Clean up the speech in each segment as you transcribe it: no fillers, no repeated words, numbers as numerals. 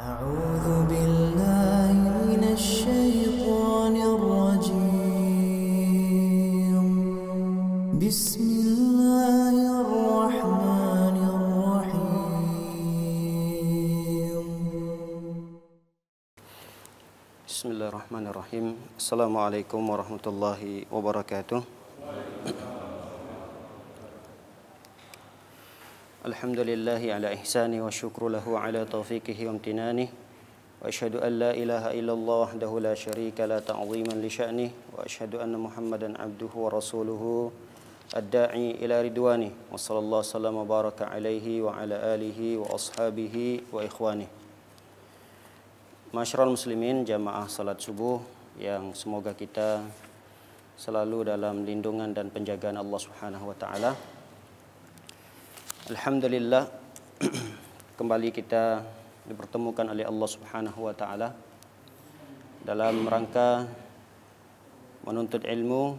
أعوذ بالله من الشيطان الرجيم بسم الله الرحمن الرحيم بسم الله الرحمن الرحيم السلام عليكم ورحمة الله وبركاته الحمد لله على إحسانه والشكر له على توفيقه وامتنانه وأشهد أن لا إله إلا الله وحده لا شريك له تعظيما لشأنه وأشهد أن محمدا عبده ورسوله الداعي إلى رضوانه وصلى الله وسلم وبارك عليه وعلى آله وأصحابه وإخوانه. Masyarul muslimin, jamaah salat subuh yang semoga kita selalu dalam lindungan dan penjagaan Allah Subhanahu wa taala. Alhamdulillah, kembali kita dipertemukan oleh Allah Subhanahu wa taala dalam rangka menuntut ilmu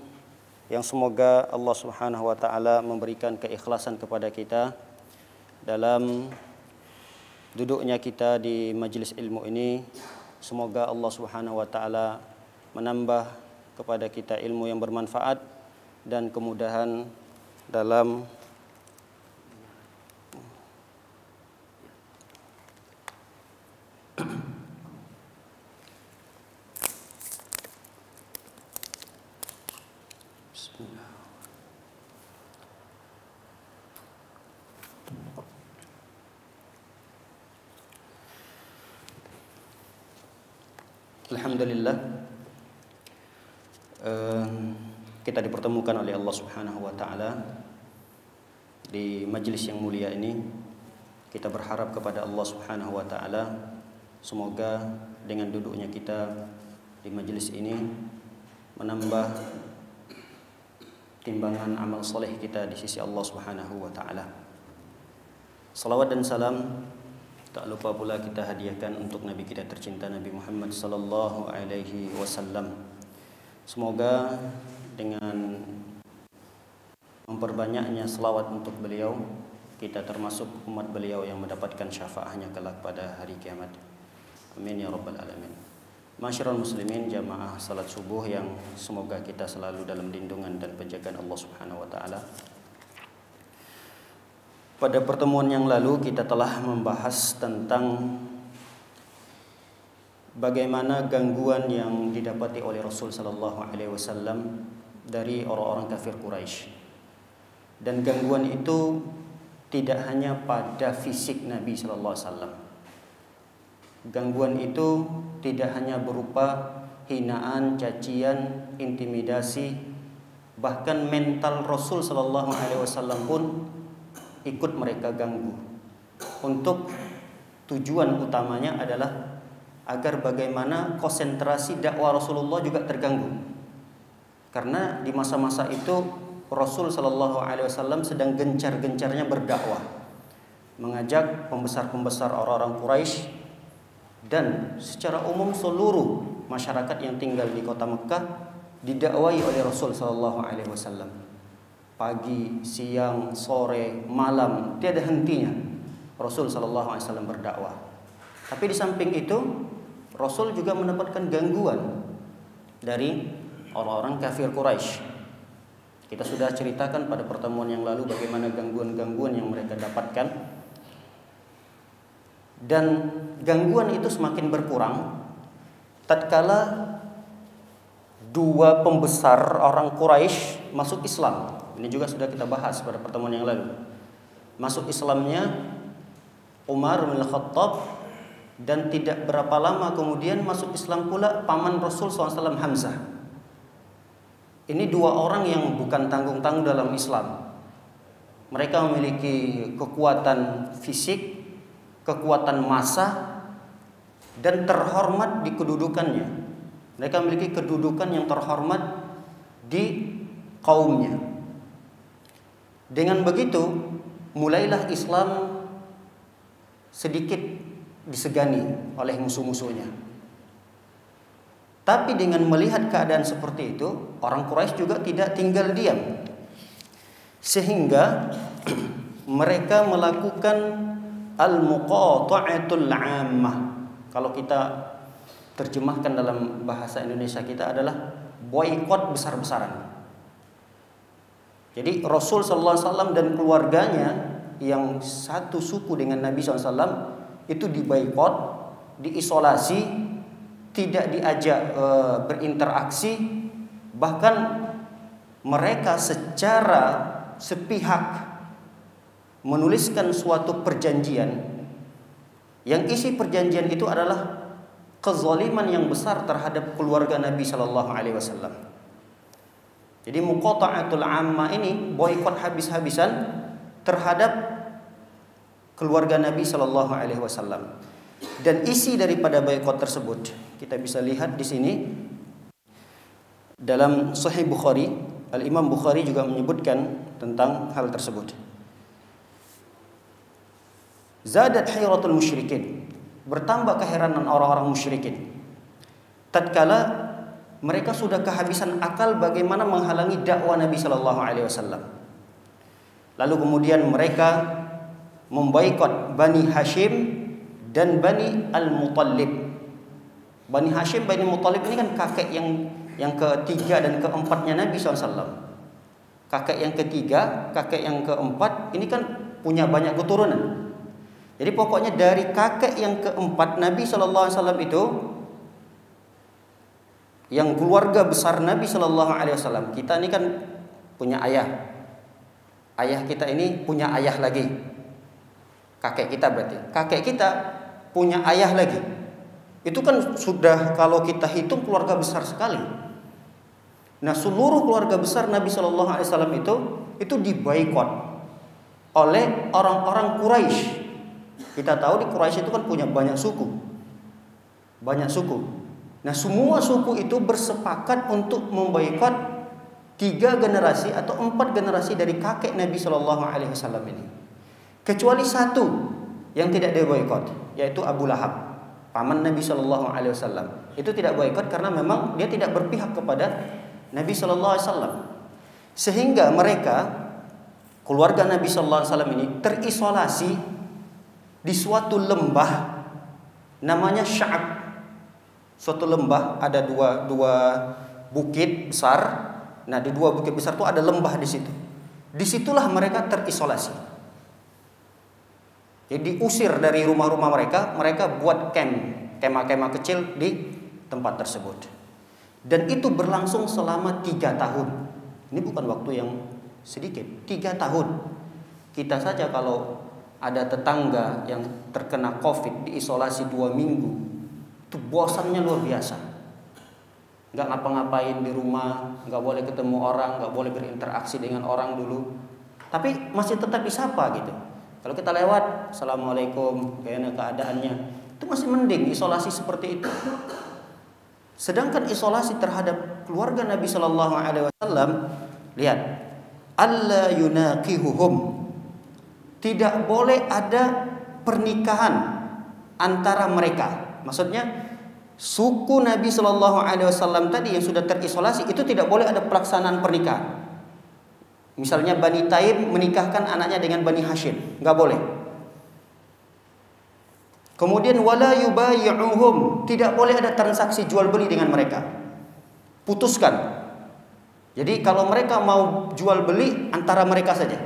yang semoga Allah Subhanahu wa taala memberikan keikhlasan kepada kita dalam duduknya kita di majelis ilmu ini. Semoga Allah Subhanahu wa taala menambah kepada kita ilmu yang bermanfaat dan kemudahan dalam Alhamdulillah, kita dipertemukan oleh Allah Subhanahu wa taala di majelis yang mulia ini. Kita berharap kepada Allah Subhanahu wa taala semoga dengan duduknya kita di majelis ini menambah timbangan amal soleh kita di sisi Allah Subhanahu wa taala. Salawat dan salam tak lupa pula kita hadiahkan untuk Nabi kita tercinta, Nabi Muhammad sallallahu alaihi wasallam. Semoga dengan memperbanyaknya selawat untuk beliau, kita termasuk umat beliau yang mendapatkan syafaatnya kelak pada hari kiamat. Amin ya rabbal alamin. Masyarul muslimin, jamaah salat subuh yang semoga kita selalu dalam lindungan dan penjagaan Allah Subhanahu wa taala. Pada pertemuan yang lalu kita telah membahas tentang bagaimana gangguan yang didapati oleh Rasul sallallahu alaihi wasallam dari orang-orang kafir Quraisy. Dan gangguan itu tidak hanya pada fisik Nabi sallallahu alaihi wasallam. Gangguan itu tidak hanya berupa hinaan, cacian, intimidasi, bahkan mental Rasul sallallahu alaihi wasallam pun ikut mereka ganggu. Untuk tujuan utamanya adalah agar bagaimana konsentrasi dakwah Rasulullah juga terganggu. Karena di masa-masa itu Rasul sallallahu alaihi wasallam sedang gencar-gencarnya berdakwah, mengajak pembesar-pembesar orang-orang Quraisy dan secara umum seluruh masyarakat yang tinggal di kota Mekah didakwai oleh Rasul sallallahu alaihi wasallam. Pagi, siang, sore, malam, tiada hentinya Rasul sallallahu alaihi wasallam berdakwah. Tapi di samping itu Rasul juga mendapatkan gangguan dari orang-orang kafir Quraisy. Kita sudah ceritakan pada pertemuan yang lalu bagaimana gangguan-gangguan yang mereka dapatkan. Dan gangguan itu semakin berkurang tatkala dua pembesar orang Quraisy masuk Islam. Ini juga sudah kita bahas pada pertemuan yang lalu. Masuk Islamnya Umar bin Khattab, dan tidak berapa lama kemudian masuk Islam pula paman Rasul SAW Hamzah. Ini dua orang yang bukan tanggung-tanggung dalam Islam. Mereka memiliki kekuatan fisik, kekuatan massa, dan terhormat di kedudukannya. Mereka memiliki kedudukan yang terhormat di kaumnya. Dengan begitu, mulailah Islam sedikit disegani oleh musuh-musuhnya. Tapi dengan melihat keadaan seperti itu, orang Quraisy juga tidak tinggal diam. Sehingga mereka melakukan al-muqata'atul 'ammah, kalau kita terjemahkan dalam bahasa Indonesia kita adalah boikot besar-besaran. Jadi Rasul SAW dan keluarganya yang satu suku dengan Nabi SAW itu diboikot, diisolasi, tidak diajak berinteraksi, bahkan mereka secara sepihak menuliskan suatu perjanjian yang isi perjanjian itu adalah kezaliman yang besar terhadap keluarga Nabi Shallallahu Alaihi Wasallam. Jadi muqata'atul amma ini boikot habis-habisan terhadap keluarga Nabi Shallallahu Alaihi Wasallam. Dan isi daripada boikot tersebut kita bisa lihat di sini dalam Sahih Bukhari. Al Imam Bukhari juga menyebutkan tentang hal tersebut. Zadat hayratul musyrikin, bertambah keheranan orang-orang musyrikin tatkala mereka sudah kehabisan akal bagaimana menghalangi dakwah Nabi Shallallahu Alaihi Wasallam. Lalu kemudian mereka memboikot Bani Hashim dan Bani Al-Muttalib. Bani Hashim, Bani Muttalib ini kan kakek yang ketiga dan keempatnya Nabi SAW. Kakek yang ketiga, kakek yang keempat ini kan punya banyak keturunan. Jadi pokoknya dari kakek yang keempat Nabi SAW itu, yang keluarga besar Nabi SAW, kita ini kan punya ayah. Ayah kita ini punya ayah lagi. Kakek kita berarti. Kakek kita punya ayah lagi. Itu kan sudah kalau kita hitung keluarga besar sekali. Nah, seluruh keluarga besar Nabi SAW itu diboikot oleh orang-orang Quraisy. Kita tahu di Quraisy itu kan punya banyak suku. Banyak suku. Nah, semua suku itu bersepakat untuk memboikot 3 generasi atau 4 generasi dari kakek Nabi SAW ini. Kecuali satu yang tidak diboikot, yaitu Abu Lahab, paman Nabi SAW. Itu tidak boikot karena memang dia tidak berpihak kepada Nabi SAW. Sehingga mereka, keluarga Nabi SAW ini terisolasi di suatu lembah namanya Sya'ab. Suatu lembah, ada dua bukit besar. Nah, di 2 bukit besar itu ada lembah di situ. Disitulah mereka terisolasi. Jadi diusir dari rumah-rumah mereka, mereka buat kemah-kemah kecil di tempat tersebut. Dan itu berlangsung selama 3 tahun. Ini bukan waktu yang sedikit, 3 tahun. Kita saja kalau ada tetangga yang terkena COVID diisolasi 2 minggu, itu bosannya luar biasa. Nggak ngapa-ngapain di rumah, nggak boleh ketemu orang, nggak boleh berinteraksi dengan orang dulu. Tapi masih tetap disapa gitu. Kalau kita lewat, assalamualaikum, kayaknya keadaannya itu masih mending isolasi seperti itu. Sedangkan isolasi terhadap keluarga Nabi Shallallahu Alaihi Wasallam, lihat, alla yunaqihuhum, tidak boleh ada pernikahan antara mereka. Maksudnya suku Nabi Shallallahu Alaihi Wasallam tadi yang sudah terisolasi itu tidak boleh ada pelaksanaan pernikahan. Misalnya Bani Taim menikahkan anaknya dengan Bani Hashim, nggak boleh. Kemudian wala yubayi'uhum, tidak boleh ada transaksi jual beli dengan mereka. Putuskan. Jadi kalau mereka mau jual beli antara mereka saja.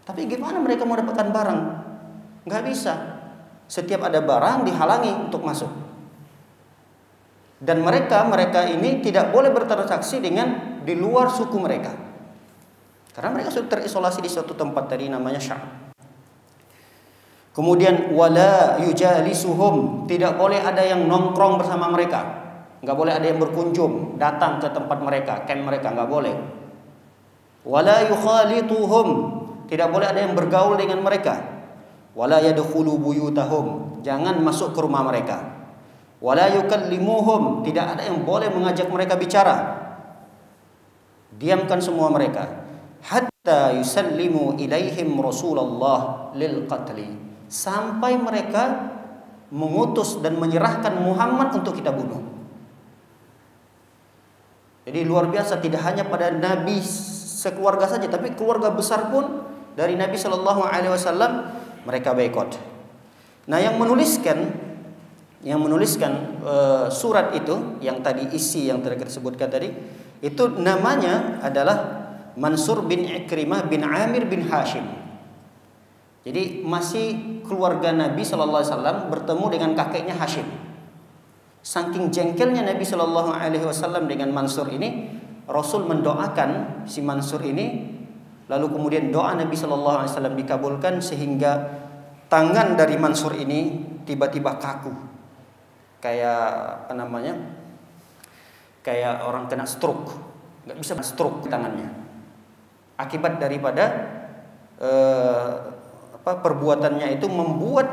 Tapi gimana mereka mau dapatkan barang? Nggak bisa. Setiap ada barang dihalangi untuk masuk. Dan mereka ini tidak boleh bertransaksi dengan di luar suku mereka. Karena mereka sudah terisolasi di suatu tempat tadi namanya Sya'ab. Kemudian wala yujalisuhum, tidak boleh ada yang nongkrong bersama mereka. Nggak boleh ada yang berkunjung, datang ke tempat mereka, camp mereka, nggak boleh. Wala yukhalituhum, tidak boleh ada yang bergaul dengan mereka. Wala yadkhulu buyutahum, jangan masuk ke rumah mereka. Wala yukallimuhum, tidak ada yang boleh mengajak mereka bicara. Diamkan semua mereka. Hatta yusallimu ilaihim Rasulullah lil qatli, sampai mereka mengutus dan menyerahkan Muhammad untuk kita bunuh. Jadi luar biasa, tidak hanya pada Nabi sekeluarga saja, tapi keluarga besar pun dari Nabi Shallallahu Alaihi Wasallam mereka boikot. Nah, yang menuliskan yang menuliskan surat itu, yang tadi isi yang telah kita sebutkan tadi, itu namanya adalah Mansur bin Ikrimah bin Amir bin Hashim. Jadi masih keluarga Nabi Shallallahu Alaihi Wasallam bertemu dengan kakeknya Hashim. Saking jengkelnya Nabi Shallallahu Alaihi Wasallam dengan Mansur ini, Rasul mendoakan si Mansur ini, lalu kemudian doa Nabi Shallallahu Alaihi Wasallam dikabulkan sehingga tangan dari Mansur ini tiba-tiba kaku, kayak apa namanya, kayak orang kena stroke, nggak bisa stroke tangannya. Akibat daripada perbuatannya itu membuat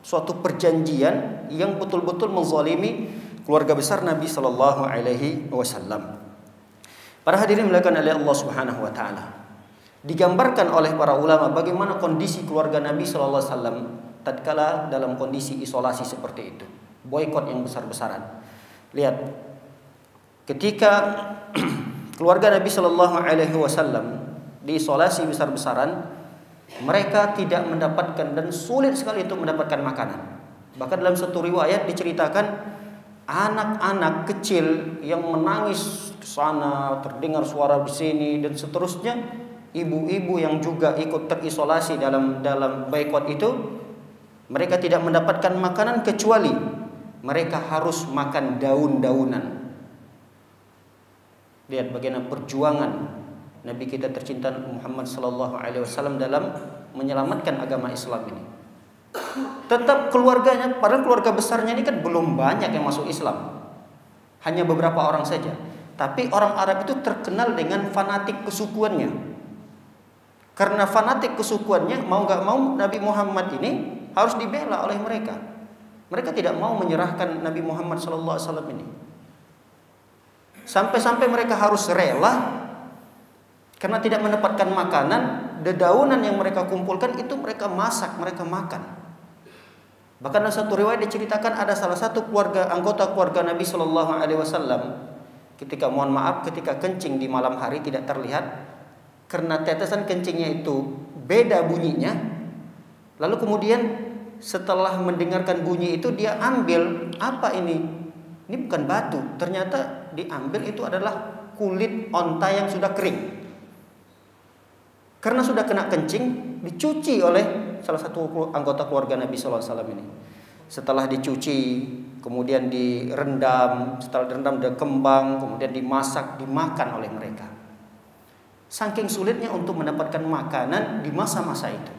suatu perjanjian yang betul-betul menzalimi keluarga besar Nabi Shallallahu Alaihi Wasallam. Para hadirin dimuliakan oleh Allah Subhanahu Wa Taala, digambarkan oleh para ulama bagaimana kondisi keluarga Nabi Shallallahu Alaihi Wasallam tatkala dalam kondisi isolasi seperti itu, boikot yang besar-besaran. Lihat, ketika keluarga Nabi Shallallahu Alaihi Wasallam diisolasi besar-besaran, mereka tidak mendapatkan dan sulit sekali untuk mendapatkan makanan. Bahkan dalam satu riwayat diceritakan anak-anak kecil yang menangis ke sana, terdengar suara di sini dan seterusnya. Ibu-ibu yang juga ikut terisolasi dalam boikot itu, mereka tidak mendapatkan makanan kecuali mereka harus makan daun-daunan. Lihat bagaimana perjuangan Nabi kita tercinta Muhammad Sallallahu Alaihi Wasallam dalam menyelamatkan agama Islam ini. Tetap keluarganya, padahal keluarga besarnya ini kan belum banyak yang masuk Islam, hanya beberapa orang saja. Tapi orang Arab itu terkenal dengan fanatik kesukuannya. Karena fanatik kesukuannya, mau gak mau Nabi Muhammad ini harus dibela oleh mereka. Mereka tidak mau menyerahkan Nabi Muhammad Sallallahu Alaihi Wasallam ini. Sampai-sampai mereka harus rela. Karena tidak mendapatkan makanan, dedaunan yang mereka kumpulkan itu mereka masak, mereka makan. Bahkan dalam satu riwayat diceritakan ada salah satu anggota keluarga Nabi Shallallahu Alaihi Wasallam ketika kencing di malam hari tidak terlihat karena tetesan kencingnya itu beda bunyinya. Lalu kemudian setelah mendengarkan bunyi itu dia ambil, apa ini? Ini bukan batu, ternyata diambil itu adalah kulit onta yang sudah kering. Karena sudah kena kencing, dicuci oleh salah satu anggota keluarga Nabi Sallallahu Alaihi Wasallam ini. Setelah dicuci, kemudian direndam, setelah direndam dikembang, kemudian dimasak, dimakan oleh mereka. Saking sulitnya untuk mendapatkan makanan di masa-masa itu.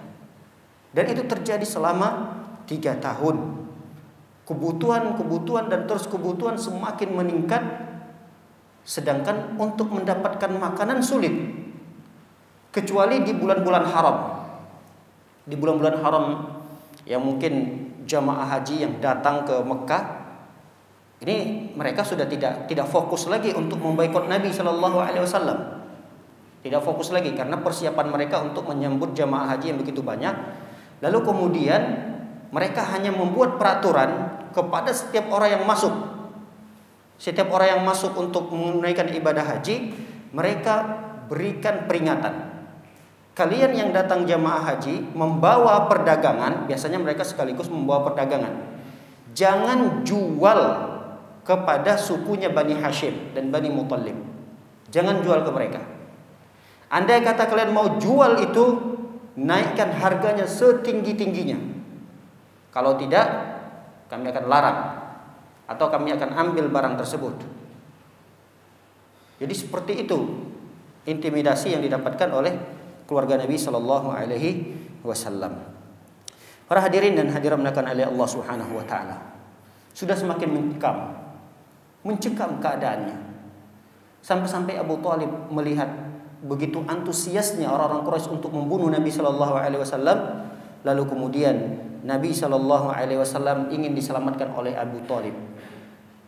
Dan itu terjadi selama 3 tahun. Kebutuhan dan terus kebutuhan semakin meningkat, sedangkan untuk mendapatkan makanan sulit. Kecuali di bulan-bulan haram. Di bulan-bulan haram yang mungkin jamaah haji yang datang ke Mekah, ini mereka sudah tidak fokus lagi untuk memboikot Nabi Shallallahu Alaihi Wasallam. Tidak fokus lagi karena persiapan mereka untuk menyambut jamaah haji yang begitu banyak. Lalu kemudian mereka hanya membuat peraturan kepada setiap orang yang masuk. Setiap orang yang masuk untuk menunaikan ibadah haji, mereka berikan peringatan. Kalian yang datang jamaah haji membawa perdagangan, biasanya mereka sekaligus membawa perdagangan. Jangan jual kepada sukunya Bani Hashim dan Bani Muttalib. Jangan jual ke mereka. Andai kata kalian mau jual itu, naikkan harganya setinggi-tingginya. Kalau tidak, kami akan larang atau kami akan ambil barang tersebut. Jadi seperti itu intimidasi yang didapatkan oleh keluarga Nabi Sallallahu Alaihi Wasallam. Para hadirin dan hadirat dimuliakan oleh Allah Subhanahu Wa Taala, sudah semakin mencekam keadaannya, sampai-sampai Abu Thalib melihat begitu antusiasnya orang-orang Quraisy untuk membunuh Nabi Sallallahu Alaihi Wasallam. Lalu kemudian Nabi Sallallahu Alaihi Wasallam ingin diselamatkan oleh Abu Thalib,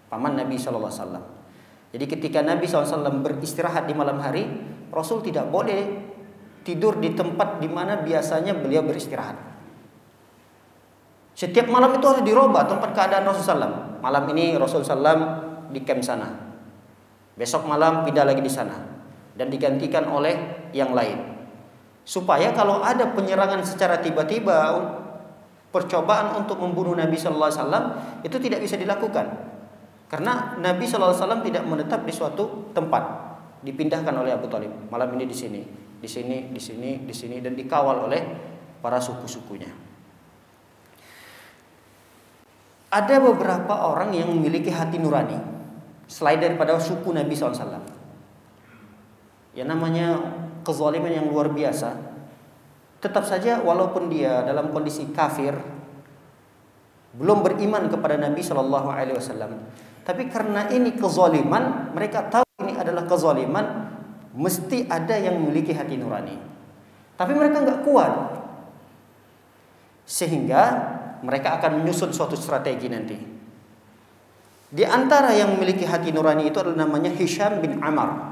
paman Nabi Sallallahu Alaihi Wasallam. Jadi ketika Nabi SAW beristirahat di malam hari, Rasul tidak boleh tidur di tempat di mana biasanya beliau beristirahat. Setiap malam itu harus dirubah tempat keadaan Rasulullah SAW. Malam ini Rasulullah SAW di camp sana, besok malam pindah lagi di sana, dan digantikan oleh yang lain. Supaya kalau ada penyerangan secara tiba-tiba, percobaan untuk membunuh Nabi sallallahu alaihi wasallam itu tidak bisa dilakukan. Karena Nabi sallallahu alaihi wasallam tidak menetap di suatu tempat. Dipindahkan oleh Abu Thalib. Malam ini di sini, di sini, di sini, di sini, dan dikawal oleh para suku-sukunya. Ada beberapa orang yang memiliki hati nurani selain daripada suku Nabi SAW. Ya, namanya kezaliman yang luar biasa. Tetap saja walaupun dia dalam kondisi kafir, belum beriman kepada Nabi SAW, tapi karena ini kezaliman, mereka tahu ini adalah kezaliman, mesti ada yang memiliki hati nurani. Tapi mereka nggak kuat, sehingga mereka akan menyusun suatu strategi nanti. Di antara yang memiliki hati nurani itu adalah namanya Hisham bin Ammar.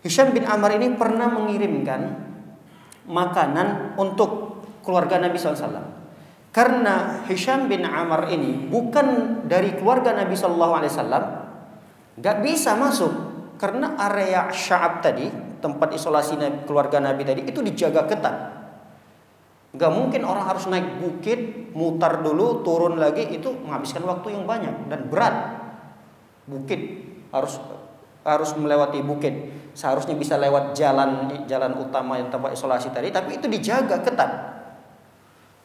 Hisham bin Ammar ini pernah mengirimkan makanan untuk keluarga Nabi SAW. Karena Hisham bin Ammar ini bukan dari keluarga Nabi SAW, gak bisa masuk. Karena area Sya'ab tadi, tempat isolasi keluarga Nabi tadi, itu dijaga ketat. Gak mungkin orang harus naik bukit, mutar dulu, turun lagi, itu menghabiskan waktu yang banyak dan berat. Bukit harus melewati bukit. Seharusnya bisa lewat jalan utama yang tempat isolasi tadi, tapi itu dijaga ketat.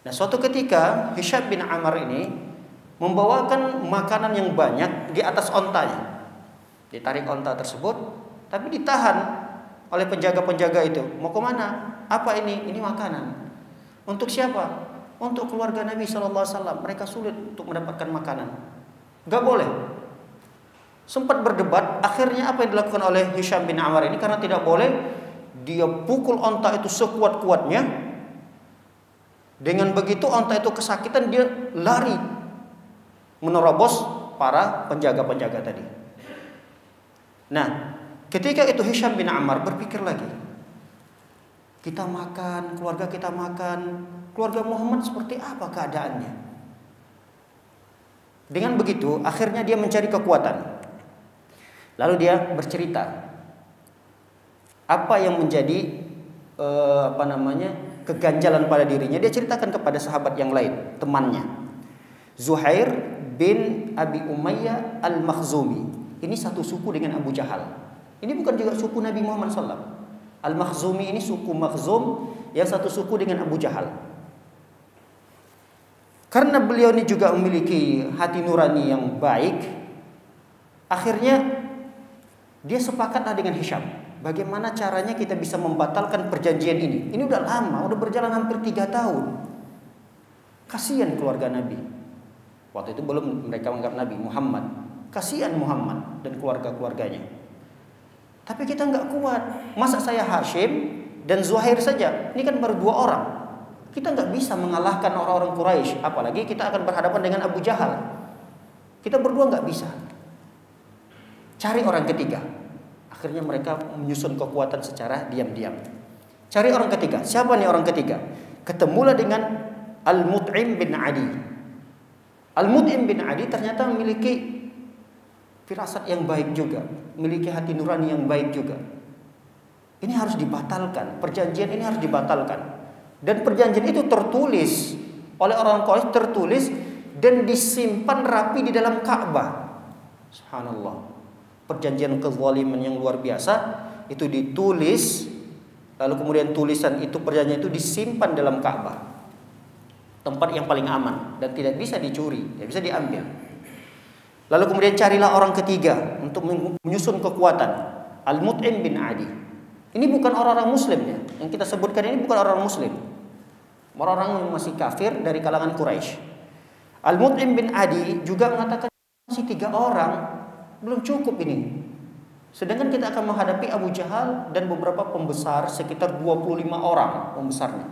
Nah, suatu ketika Hisham bin Ammar ini membawakan makanan yang banyak di atas ontanya. Ditarik onta tersebut, tapi ditahan oleh penjaga-penjaga itu. Mau kemana? Apa ini? Ini makanan. Untuk siapa? Untuk keluarga Nabi SAW. Mereka sulit untuk mendapatkan makanan. Gak boleh. Sempat berdebat. Akhirnya apa yang dilakukan oleh Hisham bin Ammar ini? Karena tidak boleh, dia pukul onta itu sekuat-kuatnya. Dengan begitu onta itu kesakitan, dia lari menerobos para penjaga-penjaga tadi. Nah, ketika itu Hisham bin Ammar berpikir lagi. Kita makan, keluarga kita makan, keluarga Muhammad seperti apa keadaannya? Dengan begitu, akhirnya dia mencari kekuatan. Lalu dia bercerita apa yang menjadi keganjalan pada dirinya. Dia ceritakan kepada sahabat yang lain, temannya, Zuhair bin Abi Umayyah al-Makhzumi. Ini satu suku dengan Abu Jahal. Ini bukan juga suku Nabi Muhammad SAW. Al-Makhzumi ini suku Makhzum yang satu suku dengan Abu Jahal. Karena beliau ini juga memiliki hati nurani yang baik, akhirnya dia sepakatlah dengan Hisham. Bagaimana caranya kita bisa membatalkan perjanjian ini? Ini udah lama, udah berjalan hampir 3 tahun. Kasihan keluarga Nabi. Waktu itu belum mereka menganggap Nabi Muhammad. Kasihan Muhammad dan keluarga-keluarganya. Tapi kita nggak kuat. Masa saya Hashim dan Zuhair saja? Ini kan baru 2 orang. Kita nggak bisa mengalahkan orang-orang Quraisy. Apalagi kita akan berhadapan dengan Abu Jahal. Kita berdua nggak bisa. Cari orang ketiga. Akhirnya mereka menyusun kekuatan secara diam-diam. Cari orang ketiga. Siapa nih orang ketiga? Ketemulah dengan Al-Mut'im bin Adi. Al-Mut'im bin Adi ternyata memiliki firasat yang baik juga, memiliki hati nurani yang baik juga. Ini harus dibatalkan, perjanjian ini harus dibatalkan. Dan perjanjian itu tertulis oleh orang Quraisy, tertulis dan disimpan rapi di dalam Ka'bah. Subhanallah. Perjanjian kezaliman yang luar biasa itu ditulis, lalu kemudian tulisan itu, perjanjian itu disimpan dalam Ka'bah. Tempat yang paling aman dan tidak bisa dicuri, tidak bisa diambil. Lalu kemudian carilah orang ketiga untuk menyusun kekuatan. Al-Mut'im bin Adi. Ini bukan orang-orang muslim ya. Yang kita sebutkan ini bukan orang muslim. Orang-orang yang masih kafir dari kalangan Quraisy. Al-Mut'im bin Adi juga mengatakan masih 3 orang. Belum cukup ini. Sedangkan kita akan menghadapi Abu Jahal dan beberapa pembesar, sekitar 25 orang pembesarnya.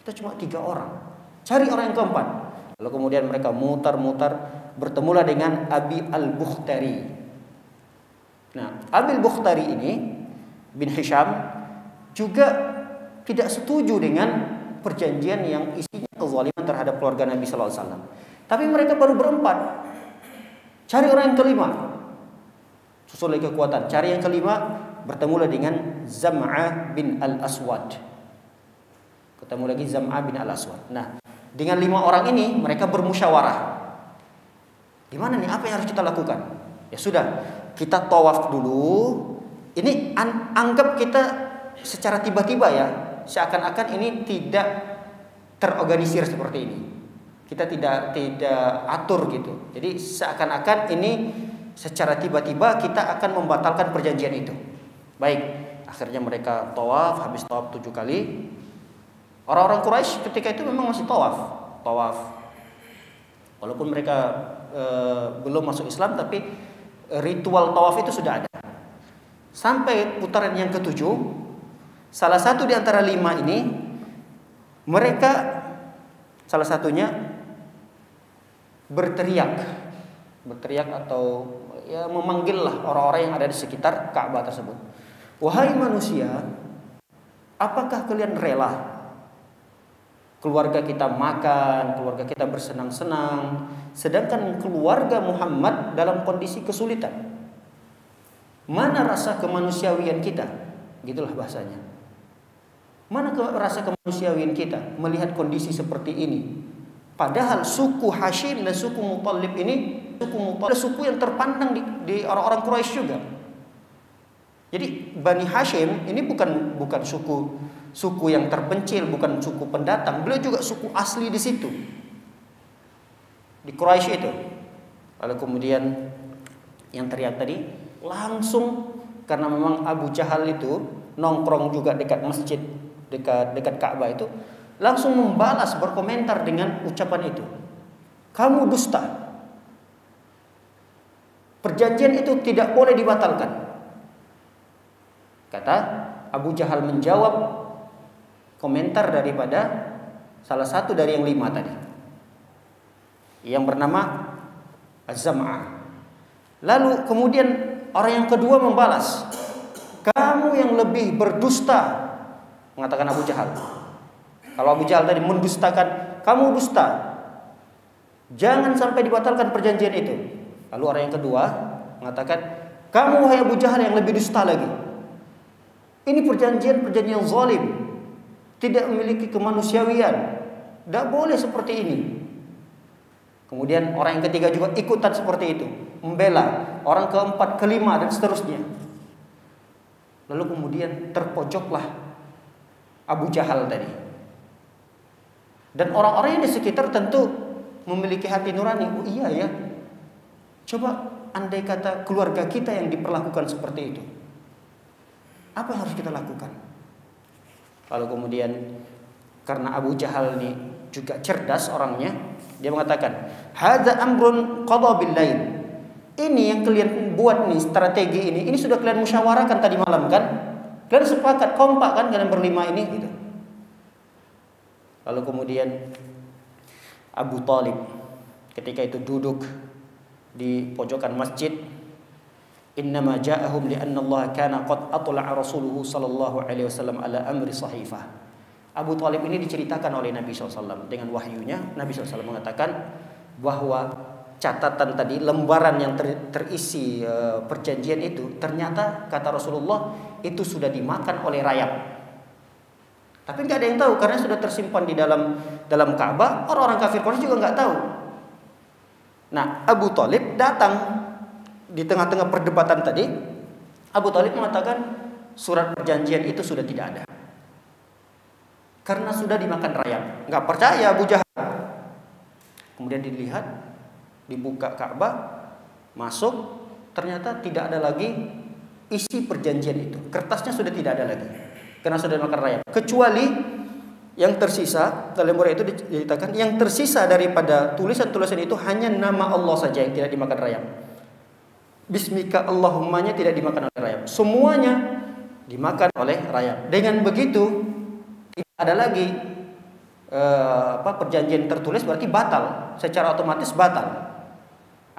Kita cuma 3 orang. Cari orang yang keempat. Lalu kemudian mereka mutar-mutar, bertemulah dengan Abi al-Bukhtari. Nah, Abi al-Bukhtari ini bin Hisham juga tidak setuju dengan perjanjian yang isinya kezaliman terhadap keluarga Nabi sallallahu alaihi wasallam. Tapi mereka baru berempat. Cari orang yang kelima. Susul lagi kekuatan. Cari yang kelima, bertemulah dengan Zam'ah bin al-Aswad. Ketemu lagi Zam'ah bin al-Aswad. Nah, Dengan 5 orang ini mereka bermusyawarah. Gimana nih, apa yang harus kita lakukan? Ya sudah, kita tawaf dulu. Ini anggap kita secara tiba-tiba ya, seakan-akan ini tidak terorganisir seperti ini. Kita tidak atur gitu. Jadi seakan-akan ini secara tiba-tiba kita akan membatalkan perjanjian itu. Baik, akhirnya mereka tawaf, habis tawaf 7 kali. Orang-orang Quraisy ketika itu memang masih tawaf. Walaupun mereka belum masuk Islam, tapi ritual tawaf itu sudah ada. Sampai putaran yang ke-7, salah satu di antara 5 ini, mereka salah satunya berteriak atau ya memanggillah orang-orang yang ada di sekitar Ka'bah tersebut. Wahai manusia, apakah kalian rela keluarga kita makan, keluarga kita bersenang-senang, sedangkan keluarga Muhammad dalam kondisi kesulitan? Mana rasa kemanusiawian kita? Gitulah bahasanya. Mana rasa kemanusiawian kita melihat kondisi seperti ini? Padahal suku Hashim dan suku Muthalib ini suku yang terpandang di orang-orang Quraisy juga. Jadi Bani Hashim ini bukan suku yang terpencil, bukan suku pendatang. Beliau juga suku asli di situ, di Quraisy itu. Lalu kemudian yang teriak tadi langsung, karena memang Abu Jahal itu nongkrong juga dekat masjid, dekat Ka'bah itu, langsung membalas, berkomentar dengan ucapan itu. Kamu dusta. Perjanjian itu tidak boleh dibatalkan. Kata Abu Jahal menjawab komentar daripada salah satu dari yang 5 tadi, yang bernama Az-Zam'ah. Lalu kemudian orang yang kedua membalas, kamu yang lebih berdusta, mengatakan Abu Jahal. Kalau Abu Jahal tadi mendustakan, kamu dusta, jangan sampai dibatalkan perjanjian itu. Lalu orang yang kedua mengatakan, kamu wahai Abu Jahal yang lebih dusta lagi. Ini perjanjian zalim, tidak memiliki kemanusiawian, tidak boleh seperti ini. Kemudian orang yang ketiga juga ikutan seperti itu, membela. Orang keempat, kelima, dan seterusnya. Lalu kemudian terpojoklah Abu Jahal tadi. Dan orang-orang yang di sekitar tentu memiliki hati nurani. Oh iya ya, coba andai kata keluarga kita yang diperlakukan seperti itu, apa yang harus kita lakukan? Lalu kemudian karena Abu Jahal ini juga cerdas orangnya, dia mengatakan, hadza amrun qada bil lail. Ini yang kalian buat nih, strategi ini sudah kalian musyawarahkan tadi malam kan? Kalian sepakat, kompak kan kalian berlima ini gitu. Lalu kemudian Abu Thalib ketika itu duduk di pojokan masjid. Innama ja'ahum li'anna Allah kana qad atla'a rasuluhu sallallahu alaihi wasallam ala amri sahifah. Abu Thalib ini diceritakan oleh Nabi SAW dengan wahyunya. Nabi SAW mengatakan bahwa catatan tadi, lembaran yang terisi perjanjian itu, ternyata kata Rasulullah itu sudah dimakan oleh rayap. Tapi nggak ada yang tahu karena sudah tersimpan di dalam Ka'bah. Orang-orang kafir Quraisy juga nggak tahu. Nah, Abu Thalib datang di tengah-tengah perdebatan tadi. Abu Thalib mengatakan surat perjanjian itu sudah tidak ada karena sudah dimakan rayap. Nggak percaya Abu Jahal. Kemudian dilihat, dibuka Ka'bah, masuk, ternyata tidak ada lagi isi perjanjian itu. Kertasnya sudah tidak ada lagi karena sudah dimakan rayap. Kecuali yang tersisa, dalam riwayat itu diceritakan, yang tersisa daripada tulisan-tulisan itu hanya nama Allah saja yang tidak dimakan rayap. Bismika Allahummanya tidak dimakan oleh rayap. Semuanya dimakan oleh rayap. Dengan begitu tidak ada lagi perjanjian tertulis, berarti batal, secara otomatis batal.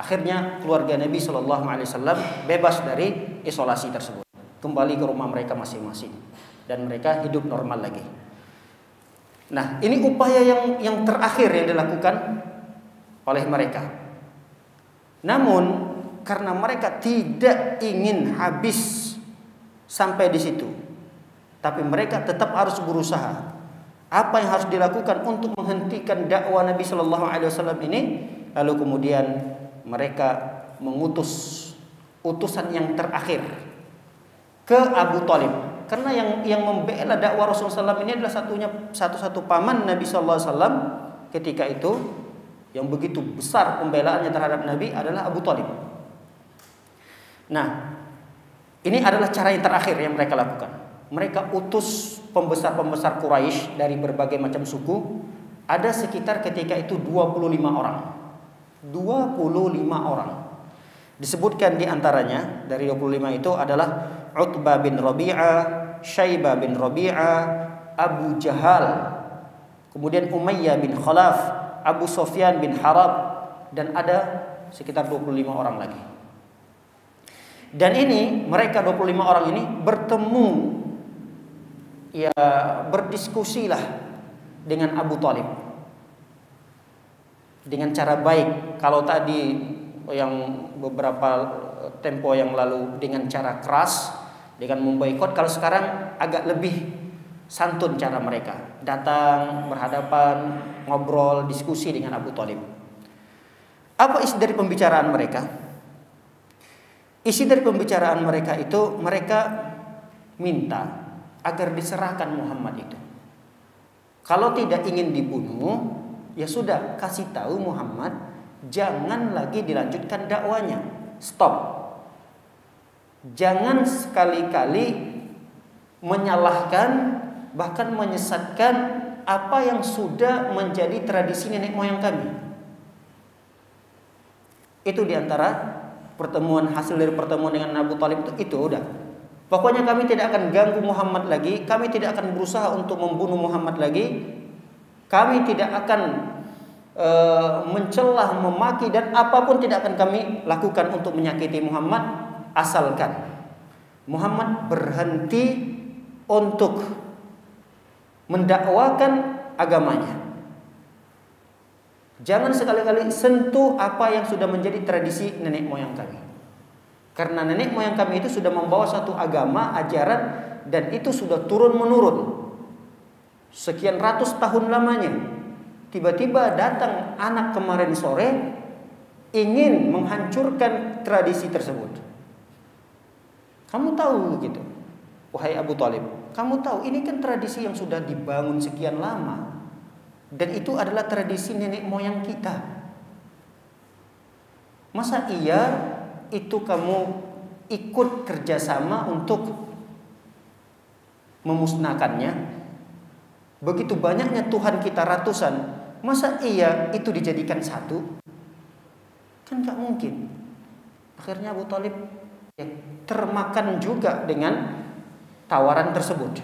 Akhirnya keluarga Nabi SAW bebas dari isolasi tersebut, kembali ke rumah mereka masing-masing dan mereka hidup normal lagi. Nah, ini upaya yang terakhir yang dilakukan oleh mereka. Namun karena mereka tidak ingin habis sampai di situ, tapi mereka tetap harus berusaha. Apa yang harus dilakukan untuk menghentikan dakwah Nabi Shallallahu Alaihi Wasallam ini? Lalu kemudian mereka mengutus utusan yang terakhir ke Abu Thalib, karena yang membela dakwah Rasulullah SAW ini adalah satu-satu paman Nabi Shallallahu Alaihi Wasallam ketika itu, yang begitu besar pembelaannya terhadap Nabi adalah Abu Thalib. Nah, ini adalah cara yang terakhir yang mereka lakukan. Mereka utus pembesar-pembesar Quraisy dari berbagai macam suku. Ada sekitar ketika itu 25 orang. 25 orang. Disebutkan di antaranya dari 25 itu adalah Utbah bin Rabi'ah, Syaibah bin Rabi'ah, Abu Jahal, kemudian Umayyah bin Khalaf, Abu Sufyan bin Harab, dan ada sekitar 25 orang lagi. Dan ini mereka 25 orang ini bertemu, ya berdiskusilah dengan Abu Thalib dengan cara baik. Kalau tadi yang beberapa tempo yang lalu dengan cara keras, dengan memboikot, kalau sekarang agak lebih santun cara mereka. Datang, berhadapan, ngobrol, diskusi dengan Abu Thalib. Apa isi dari pembicaraan mereka? Isi dari pembicaraan mereka itu, mereka minta agar diserahkan Muhammad itu. Kalau tidak ingin dibunuh, ya sudah, kasih tahu Muhammad, jangan lagi dilanjutkan dakwanya. Stop. Jangan sekali-kali menyalahkan, bahkan menyesatkan apa yang sudah menjadi tradisi nenek moyang kami. Itu diantara pertemuan, hasil dari pertemuan dengan Abu Thalib itu udah. Pokoknya kami tidak akan ganggu Muhammad lagi, kami tidak akan berusaha untuk membunuh Muhammad lagi, kami tidak akan mencelah, memaki, dan apapun tidak akan kami lakukan untuk menyakiti Muhammad, asalkan Muhammad berhenti untuk mendakwakan agamanya. Jangan sekali-kali sentuh apa yang sudah menjadi tradisi nenek moyang kami. Karena nenek moyang kami itu sudah membawa satu agama, ajaran, dan itu sudah turun-menurun sekian ratus tahun lamanya. Tiba-tiba datang anak kemarin sore ingin menghancurkan tradisi tersebut. Kamu tahu begitu, wahai Abu Thalib, kamu tahu ini kan tradisi yang sudah dibangun sekian lama, dan itu adalah tradisi nenek moyang kita. Masa iya itu kamu ikut kerjasama untuk memusnahkannya? Begitu banyaknya Tuhan kita ratusan, masa iya itu dijadikan satu? Kan gak mungkin. Akhirnya Abu Thalib ya, termakan juga dengan tawaran tersebut.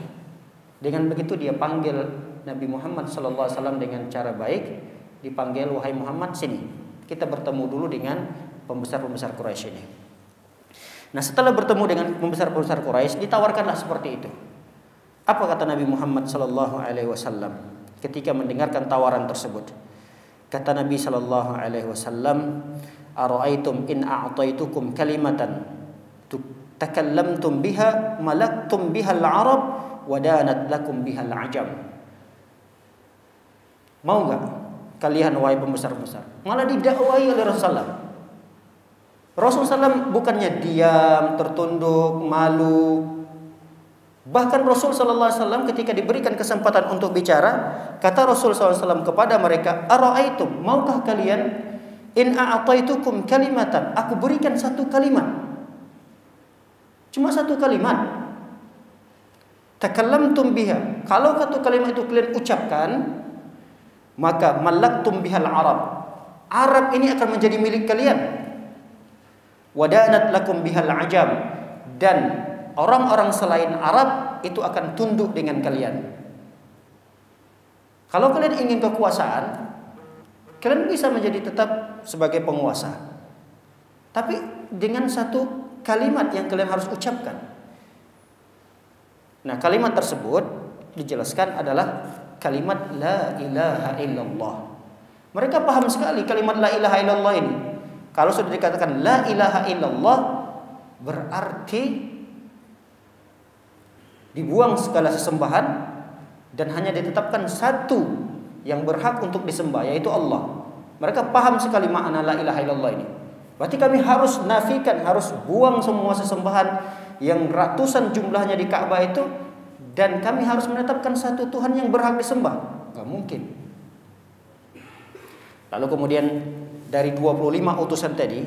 Dengan begitu dia panggil Nabi Muhammad SAW dengan cara baik. Dipanggil, wahai Muhammad, sini, kita bertemu dulu dengan pembesar-pembesar Quraisy ini. Nah, setelah bertemu dengan pembesar-pembesar Quraisy, ditawarkanlah seperti itu. Apa kata Nabi Muhammad SAW ketika mendengarkan tawaran tersebut? Kata Nabi SAW, "Ara'aitum in a'taitukum kalimatan takallamtum biha malaktum biha al-Arab wa danat lakum biha al-Ajam." Mau enggak kalian wahai pembesar-pembesar? Malah didakwai oleh Rasulullah. Rasulullah SAW bukannya diam, tertunduk, malu. Bahkan Rasul SAW ketika diberikan kesempatan untuk bicara, kata Rasul SAW kepada mereka, "Ara'aitum, maukah kalian in a'taitukum kalimatan, aku berikan satu kalimat, cuma satu kalimat, takallamtum biha, kalau satu kalimat itu kalian ucapkan, maka malaktum bihal Arab, Arab ini akan menjadi milik kalian, wadanat lakum bihal Ajam, dan orang-orang selain Arab itu akan tunduk dengan kalian. Kalau kalian ingin kekuasaan, kalian bisa menjadi tetap sebagai penguasa, tapi dengan satu kalimat yang kalian harus ucapkan." Nah, kalimat tersebut dijelaskan adalah kalimat la ilaha illallah. Mereka paham sekali kalimat la ilaha illallah ini. Kalau sudah dikatakan la ilaha illallah, berarti dibuang segala sesembahan, dan hanya ditetapkan satu yang berhak untuk disembah, yaitu Allah. Mereka paham sekali makna la ilaha illallah ini. Berarti kami harus nafikan, harus buang semua sesembahan yang ratusan jumlahnya di Ka'bah itu, dan kami harus menetapkan satu Tuhan yang berhak disembah. Gak mungkin. Lalu kemudian dari 25 utusan tadi,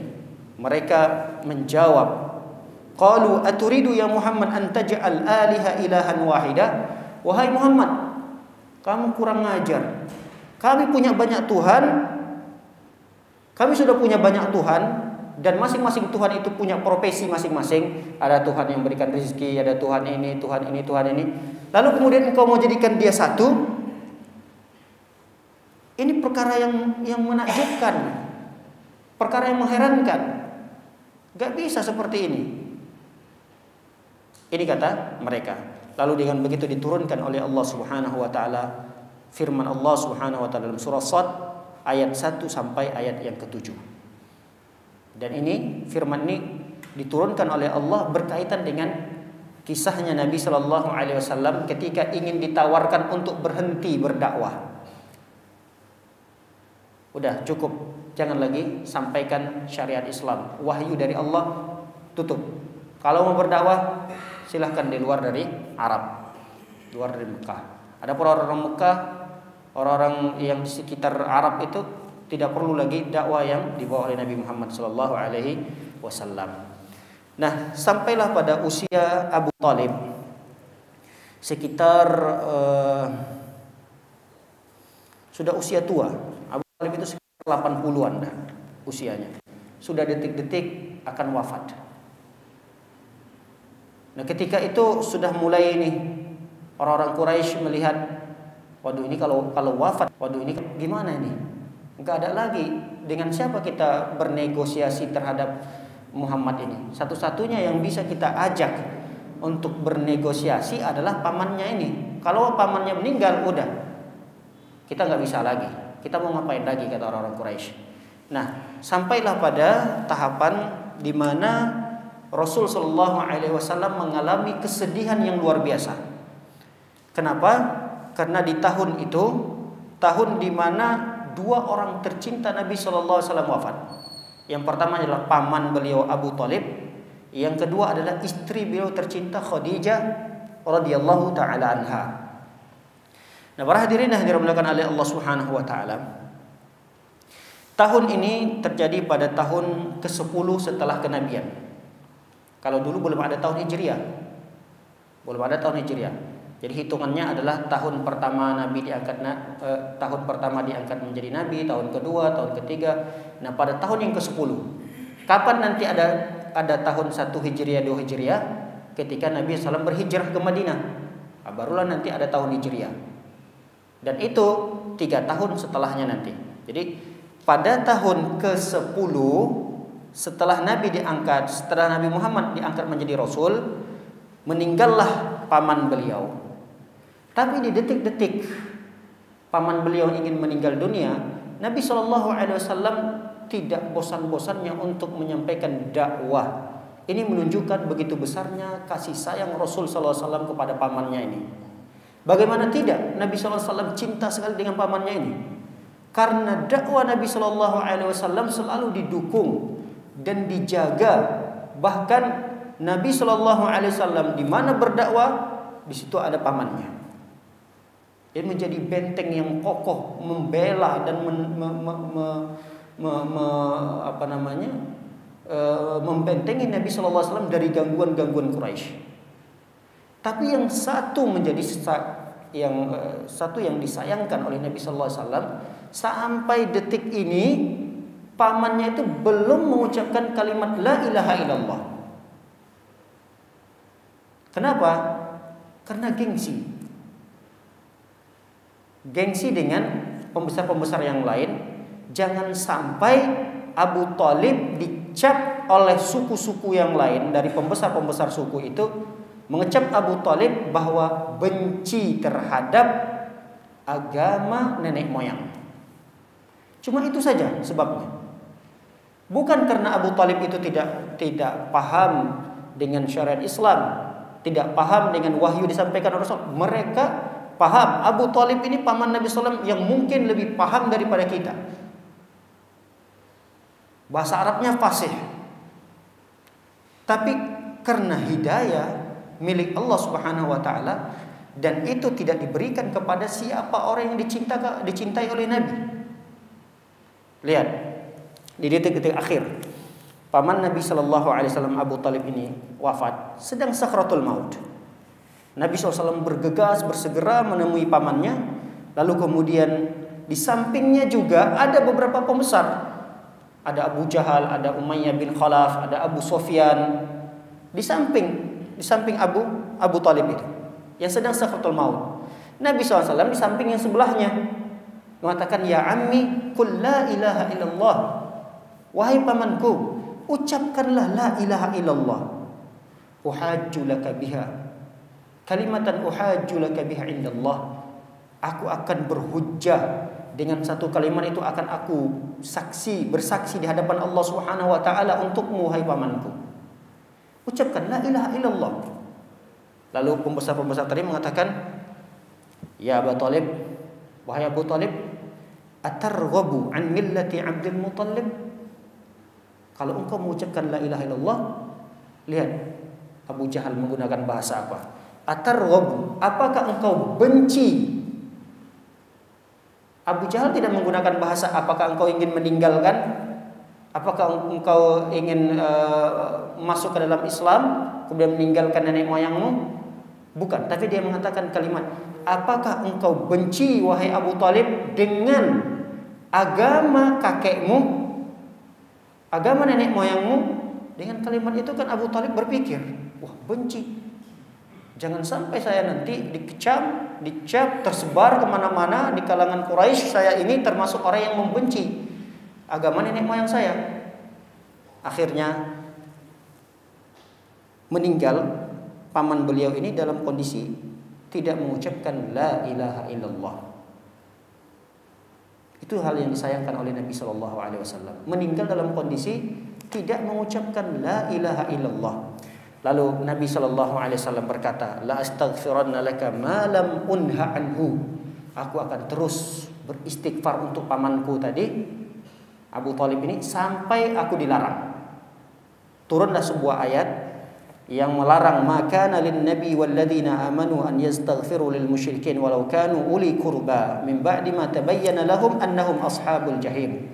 mereka menjawab, qalu aturidu ya Muhammad an taj'al aliha ilahan wahida. Wahai Muhammad, kamu kurang ngajar. Kami punya banyak Tuhan. Kami sudah punya banyak Tuhan, dan masing-masing Tuhan itu punya profesi masing-masing. Ada Tuhan yang berikan rezeki, ada Tuhan ini, Tuhan ini, Tuhan ini. Lalu kemudian engkau mau jadikan dia satu. Ini perkara yang menakjubkan, perkara yang mengherankan. Gak bisa seperti ini. Ini kata mereka. Lalu dengan begitu diturunkan oleh Allah Subhanahu wa taala firman Allah Subhanahu wa taala dalam surah Shad ayat 1 sampai ayat yang ke-7. Dan ini firman ini diturunkan oleh Allah berkaitan dengan kisahnya Nabi sallallahu alaihi wasallam ketika ingin ditawarkan untuk berhenti berdakwah. Udah cukup, jangan lagi sampaikan syariat Islam. Wahyu dari Allah tutup. Kalau mau berdakwah silahkan di luar dari Arab, luar dari Mekah. Ada orang-orang Mekah, orang-orang yang di sekitar Arab itu tidak perlu lagi dakwah yang dibawa oleh Nabi Muhammad sallallahu alaihi wasallam. Nah, sampailah pada usia Abu Thalib sekitar sudah usia tua. Abu Thalib itu sekitar 80-an dah usianya. Sudah detik-detik akan wafat. Nah, ketika itu sudah mulai nih orang-orang Quraisy melihat, waduh ini kalau wafat, waduh ini gimana ini? Enggak ada lagi dengan siapa kita bernegosiasi terhadap Muhammad ini. Satu-satunya yang bisa kita ajak untuk bernegosiasi adalah pamannya ini. Kalau pamannya meninggal, udah kita nggak bisa lagi. Kita mau ngapain lagi, kata orang-orang Quraisy. Nah, sampailah pada tahapan di mana Rasul Shallallahu Alaihi Wasallam mengalami kesedihan yang luar biasa. Kenapa? Karena di tahun itu, tahun di mana dua orang tercinta Nabi Shallallahu Alaihi Wasallam wafat. Yang pertama adalah paman beliau Abu Thalib, yang kedua adalah istri beliau tercinta Khadijah radhiyallahu taala anha. Nah, para hadirin yang dirahmati oleh Allah Subhanahu wa taala, tahun ini terjadi pada tahun ke-10 setelah kenabian. Kalau dulu belum ada tahun Hijriah. Belum ada tahun Hijriah. Jadi hitungannya adalah tahun pertama Nabi diangkat, tahun pertama diangkat menjadi Nabi, tahun kedua, tahun ketiga. Nah, pada tahun yang ke-10, kapan nanti ada tahun 1 Hijriah, 2 Hijriah? Ketika Nabi SAW berhijrah ke Madinah. Nah, barulah nanti ada tahun Hijriah. Dan itu 3 tahun setelahnya nanti. Jadi pada tahun ke-10 setelah Nabi diangkat, setelah Nabi Muhammad diangkat menjadi Rasul, meninggallah paman beliau. Tapi di detik-detik paman beliau ingin meninggal dunia, Nabi SAW tidak bosan-bosannya untuk menyampaikan dakwah. Ini menunjukkan begitu besarnya kasih sayang Rasul SAW kepada pamannya ini. Bagaimana tidak, Nabi SAW cinta sekali dengan pamannya ini. Karena dakwah Nabi SAW selalu didukung dan dijaga. Bahkan Nabi SAW di mana berdakwah, di situ ada pamannya. Dia menjadi benteng yang kokoh, membela dan membentengi Nabi SAW dari gangguan-gangguan Quraisy. Tapi yang satu yang disayangkan oleh Nabi SAW, sampai detik ini pamannya itu belum mengucapkan kalimat la ilaha illallah. Kenapa? Karena gengsi. Gengsi dengan pembesar-pembesar yang lain. Jangan sampai Abu Thalib dicap oleh suku-suku yang lain dari pembesar-pembesar suku itu, mengecap Abu Thalib bahwa benci terhadap agama nenek moyang. Cuma itu saja sebabnya. Bukan karena Abu Thalib itu tidak paham dengan syariat Islam, tidak paham dengan wahyu disampaikan Rasul. Mereka paham. Abu Thalib ini paman Nabi SAW yang mungkin lebih paham daripada kita. Bahasa Arabnya fasih. Tapi karena hidayah milik Allah Subhanahu wa taala, dan itu tidak diberikan kepada siapa orang yang dicintai oleh Nabi. Lihat di detik-detik akhir, paman Nabi SAW Abu Thalib ini wafat, sedang sakratul maut. Nabi SAW bergegas bersegera menemui pamannya. Lalu kemudian di sampingnya juga ada beberapa pembesar. Ada Abu Jahal, ada Umayyah bin Khalaf, ada Abu Sufyan. Di samping Abu Thalib itu yang sedang sakratul maut. Nabi SAW di samping yang sebelahnya mengatakan, ya ammi qul la ilaha illallah. Wahai pamanku, ucapkanlah la ilaha illallah. Uhajju laka biha kalimatan uhajju laka biha indallah. Aku akan berhujjah dengan satu kalimat itu, akan aku bersaksi di hadapan Allah Subhanahu wa taala untukmu wahai pamanku. Ucapkan la ilaha illallah. Lalu pembesar-pembesar tadi mengatakan, ya Abu Thalib, wahai Abu Thalib, atarghabu an millati Abdul Muttalib? Kalau engkau mengucapkan la ilaha illallah, lihat Abu Jahal menggunakan bahasa apa? Atarghabu, apakah engkau benci? Abu Jahal tidak menggunakan bahasa apakah engkau ingin meninggalkan, apakah engkau ingin masuk ke dalam Islam kemudian meninggalkan nenek moyangmu. Bukan, tapi dia mengatakan kalimat, apakah engkau benci wahai Abu Thalib dengan agama kakekmu, agama nenek moyangmu? Dengan kalimat itu kan Abu Thalib berpikir, wah benci. Jangan sampai saya nanti dicap, tersebar kemana-mana di kalangan Quraisy, saya ini termasuk orang yang membenci agama nenek moyang saya. Akhirnya meninggal paman beliau ini dalam kondisi tidak mengucapkan la ilaha illallah. Itu hal yang disayangkan oleh Nabi SAW. Meninggal dalam kondisi tidak mengucapkan la ilaha illallah. Lalu Nabi SAW berkata, la astaghfiranna laka ma lam unha anhu. Aku akan terus beristighfar untuk pamanku tadi, Abu Thalib ini, sampai aku dilarang. Turunlah sebuah ayat yang melarang, maka lin nabi wal ladzina amanu an yastaghfiru lil musyrikin walau kanu uli qurba min ba'di ma tabayyana lahum annahum ashabul jahim.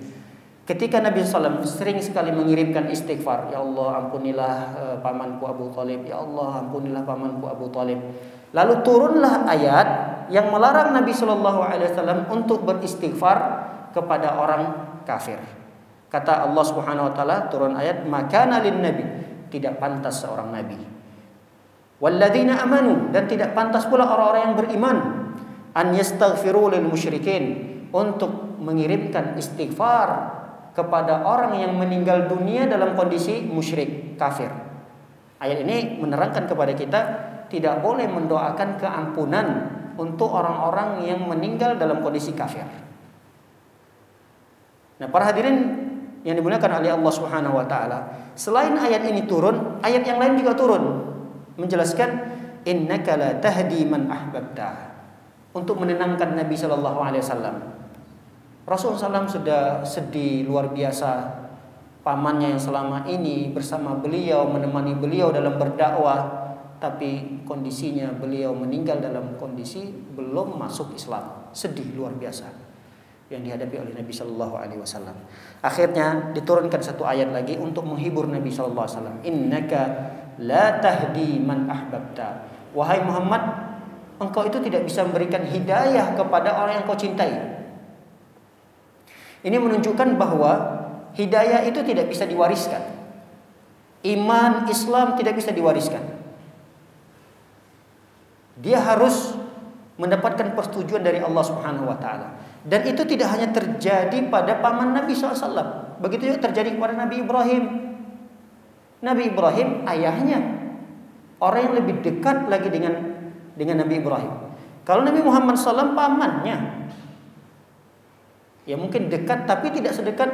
Ketika Nabi SAW sering sekali mengirimkan istighfar, ya Allah ampunilah pamanku Abu Thalib, ya Allah ampunilah pamanku Abu Thalib. Lalu turunlah ayat yang melarang Nabi SAW untuk beristighfar kepada orang kafir. Kata Allah Subhanahu wa taala, turun ayat, makana lin nabi, tidak pantas seorang nabi, walladzina amanu, dan tidak pantas pula orang-orang yang beriman, an yastaghfiru lil musyrikin, untuk mengirimkan istighfar kepada orang yang meninggal dunia dalam kondisi musyrik, kafir. Ayat ini menerangkan kepada kita tidak boleh mendoakan keampunan untuk orang-orang yang meninggal dalam kondisi kafir. Nah, para hadirin yang dimuliakan oleh Allah Subhanahu wa taala, selain ayat ini turun, ayat yang lain juga turun menjelaskan innaka la tahdi man ahbabta, untuk menenangkan Nabi sallallahu alaihi wasallam. Rasulullah SAW sudah sedih luar biasa. Pamannya yang selama ini bersama beliau, menemani beliau dalam berdakwah, tapi kondisinya beliau meninggal dalam kondisi belum masuk Islam. Sedih luar biasa yang dihadapi oleh Nabi Sallallahu Alaihi Wasallam. Akhirnya diturunkan satu ayat lagi untuk menghibur Nabi Sallallahu Alaihi Wasallam. Innaka la tahdi man ahbabta. Wahai Muhammad, engkau itu tidak bisa memberikan hidayah kepada orang yang kau cintai. Ini menunjukkan bahwa hidayah itu tidak bisa diwariskan. Iman Islam tidak bisa diwariskan. Dia harus mendapatkan persetujuan dari Allah Subhanahu wa taala. Dan itu tidak hanya terjadi pada paman Nabi SAW. Begitu juga terjadi kepada Nabi Ibrahim. Nabi Ibrahim ayahnya orang yang lebih dekat lagi dengan Nabi Ibrahim. Kalau Nabi Muhammad SAW pamannya, ya mungkin dekat tapi tidak sedekat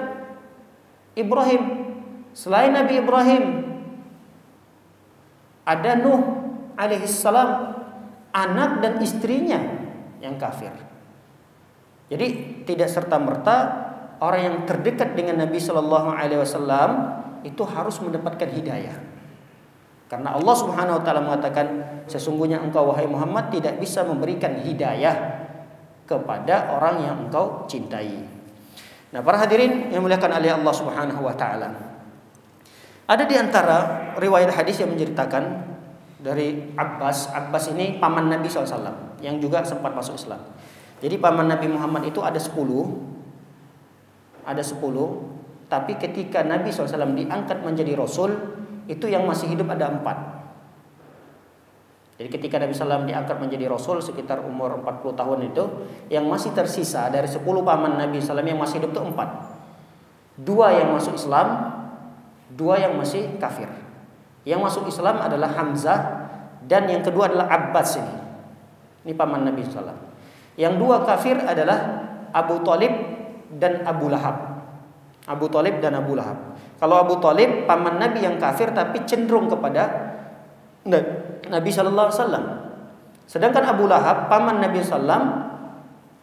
Ibrahim. Selain Nabi Ibrahim, ada Nuh alaihissalam, anak dan istrinya yang kafir. Jadi tidak serta-merta orang yang terdekat dengan Nabi Shallallahu Alaihi Wasallam itu harus mendapatkan hidayah. Karena Allah Subhanahu Wa Taala mengatakan, sesungguhnya engkau wahai Muhammad tidak bisa memberikan hidayah kepada orang yang engkau cintai. Nah, para hadirin yang dimuliakan oleh Allah Subhanahu Wa Taala, ada di antara riwayat hadis yang menceritakan dari Abbas. Abbas ini paman Nabi SAW yang juga sempat masuk Islam. Jadi paman Nabi Muhammad itu ada 10. Tapi ketika Nabi SAW diangkat menjadi Rasul, itu yang masih hidup ada 4. Jadi ketika Nabi SAW diangkat menjadi Rasul sekitar umur 40 tahun itu, yang masih tersisa dari 10 paman Nabi SAW yang masih hidup itu 4. 2 yang masuk Islam, 2 yang masih kafir. Yang masuk Islam adalah Hamzah, dan yang kedua adalah Abbas ini. Ini paman Nabi SAW. Yang 2 kafir adalah Abu Thalib dan Abu Lahab. Abu Thalib dan Abu Lahab. Kalau Abu Thalib paman Nabi yang kafir tapi cenderung kepada Nabi Sallallahu Alaihi Wasallam. Sedangkan Abu Lahab paman Nabi Sallam,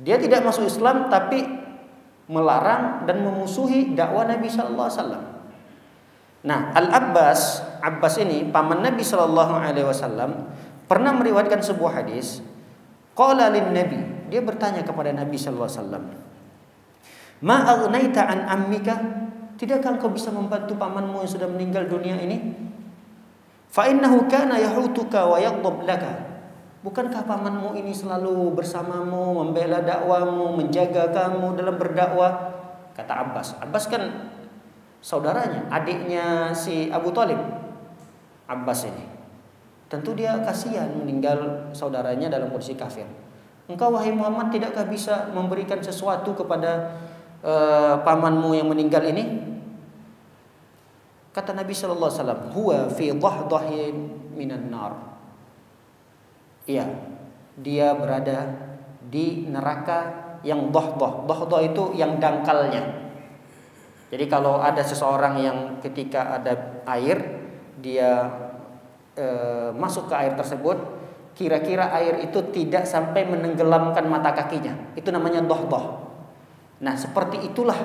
dia tidak masuk Islam tapi melarang dan memusuhi dakwah Nabi Sallallahu Alaihi Wasallam. Nah, Abbas ini paman Nabi Sallallahu Alaihi Wasallam pernah meriwayatkan sebuah hadis. Qala lin Nabi, dia bertanya kepada Nabi Sallallahu Alaihi Wasallam, ma aghnaita an ammika, tidakkah engkau bisa membantu pamanmu yang sudah meninggal dunia ini? Fa innahu kana yahutuka wa yaghdab laka, bukankah pamanmu ini selalu bersamamu, membela dakwamu, menjaga kamu dalam berdakwah? Kata Abbas kan saudaranya, adiknya si Abu Thalib. Abbas ini tentu dia kasihan meninggal saudaranya dalam kondisi kafir. Engkau wahai Muhammad tidakkah bisa memberikan sesuatu kepada pamanmu yang meninggal ini? Kata Nabi Sallallahu Alaihi Wasallam, huwa fi dhahdahin minan nar. Iya, dia berada di neraka yang dhahdah. Dhahdah itu yang dangkalnya. Jadi kalau ada seseorang yang ketika ada air, dia masuk ke air tersebut, kira-kira air itu tidak sampai menenggelamkan mata kakinya, itu namanya dhahdah. Nah, seperti itulah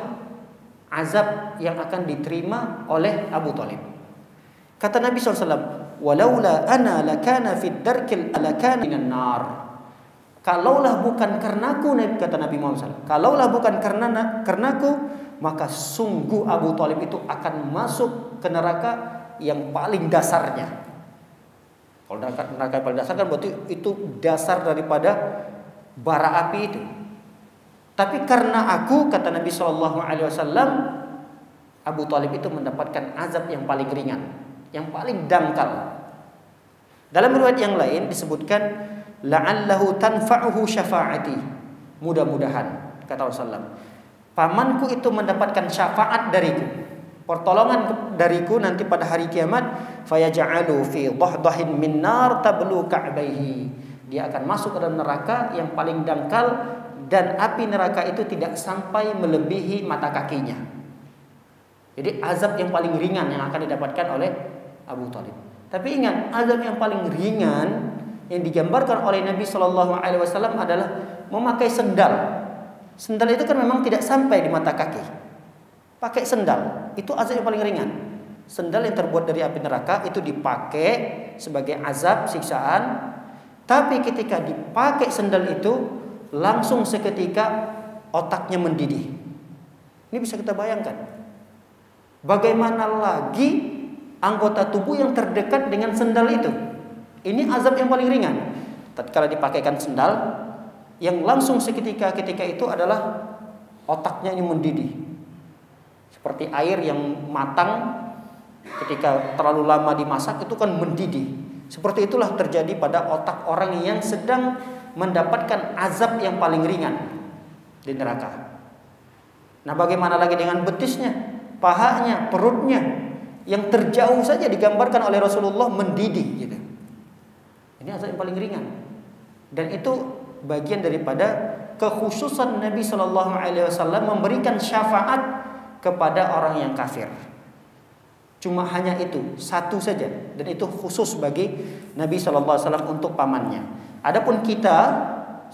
azab yang akan diterima oleh Abu Thalib. Kata Nabi SAW, walaula ana lakana fid darkil alakana minan nar. Kalaulah bukan karenaku, kata Nabi Muhammad SAW, kalaulah bukan karenaku, maka sungguh Abu Thalib itu akan masuk ke neraka yang paling dasarnya. Kalau neraka yang paling dasar kan berarti itu dasar daripada bara api itu. Tapi karena aku, kata Nabi SAW, Abu Thalib itu mendapatkan azab yang paling ringan, yang paling dangkal. Dalam riwayat yang lain disebutkan, la'allahu tanfa'uhu syafa'ati. Mudah-mudahan, kata Rasulullah, pamanku itu mendapatkan syafaat dariku, pertolongan dariku nanti pada hari kiamat. Fayaj'alu fi dhahdahin min nar tablu ka'baihi. Dia akan masuk ke dalam neraka yang paling dangkal, dan api neraka itu tidak sampai melebihi mata kakinya. Jadi azab yang paling ringan yang akan didapatkan oleh Abu Thalib. Tapi ingat, azab yang paling ringan yang digambarkan oleh Nabi Shallallahu Alaihi Wasallam adalah memakai sendal. Sendal itu kan memang tidak sampai di mata kaki. Pakai sendal itu azab yang paling ringan. Sendal yang terbuat dari api neraka itu dipakai sebagai azab siksaan. Tapi ketika dipakai sendal itu, langsung seketika otaknya mendidih. Ini bisa kita bayangkan. Bagaimana lagi anggota tubuh yang terdekat dengan sendal itu? Ini azab yang paling ringan. Tatkala dipakaikan sendal, yang langsung seketika ketika itu adalah otaknya ini mendidih. Seperti air yang matang ketika terlalu lama dimasak itu kan mendidih. Seperti itulah terjadi pada otak orang yang sedang mendapatkan azab yang paling ringan di neraka. Nah, bagaimana lagi dengan betisnya, pahanya, perutnya yang terjauh saja digambarkan oleh Rasulullah mendidih gitu. Ini azab yang paling ringan. Dan itu bagian daripada kekhususan Nabi Shallallahu Alaihi Wasallam memberikan syafaat kepada orang yang kafir. Cuma hanya itu, satu saja, dan itu khusus bagi Nabi Shallallahu Alaihi Wasallam untuk pamannya. Adapun kita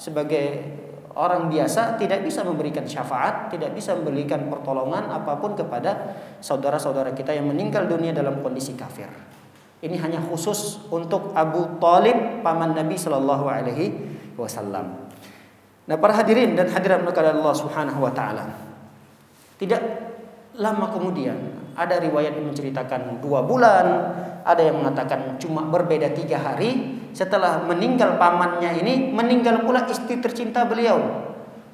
sebagai orang biasa tidak bisa memberikan syafaat, tidak bisa memberikan pertolongan apapun kepada saudara-saudara kita yang meninggal dunia dalam kondisi kafir. Ini hanya khusus untuk Abu Thalib, paman Nabi Shallallahu Alaihi Wasallam. Nah, para hadirin dan hadirat melakukan Allah Subhanahu Wa Taala. Tidak lama kemudian ada riwayat yang menceritakan 2 bulan, ada yang mengatakan cuma berbeda 3 hari. Setelah meninggal pamannya ini, meninggal pula istri tercinta beliau,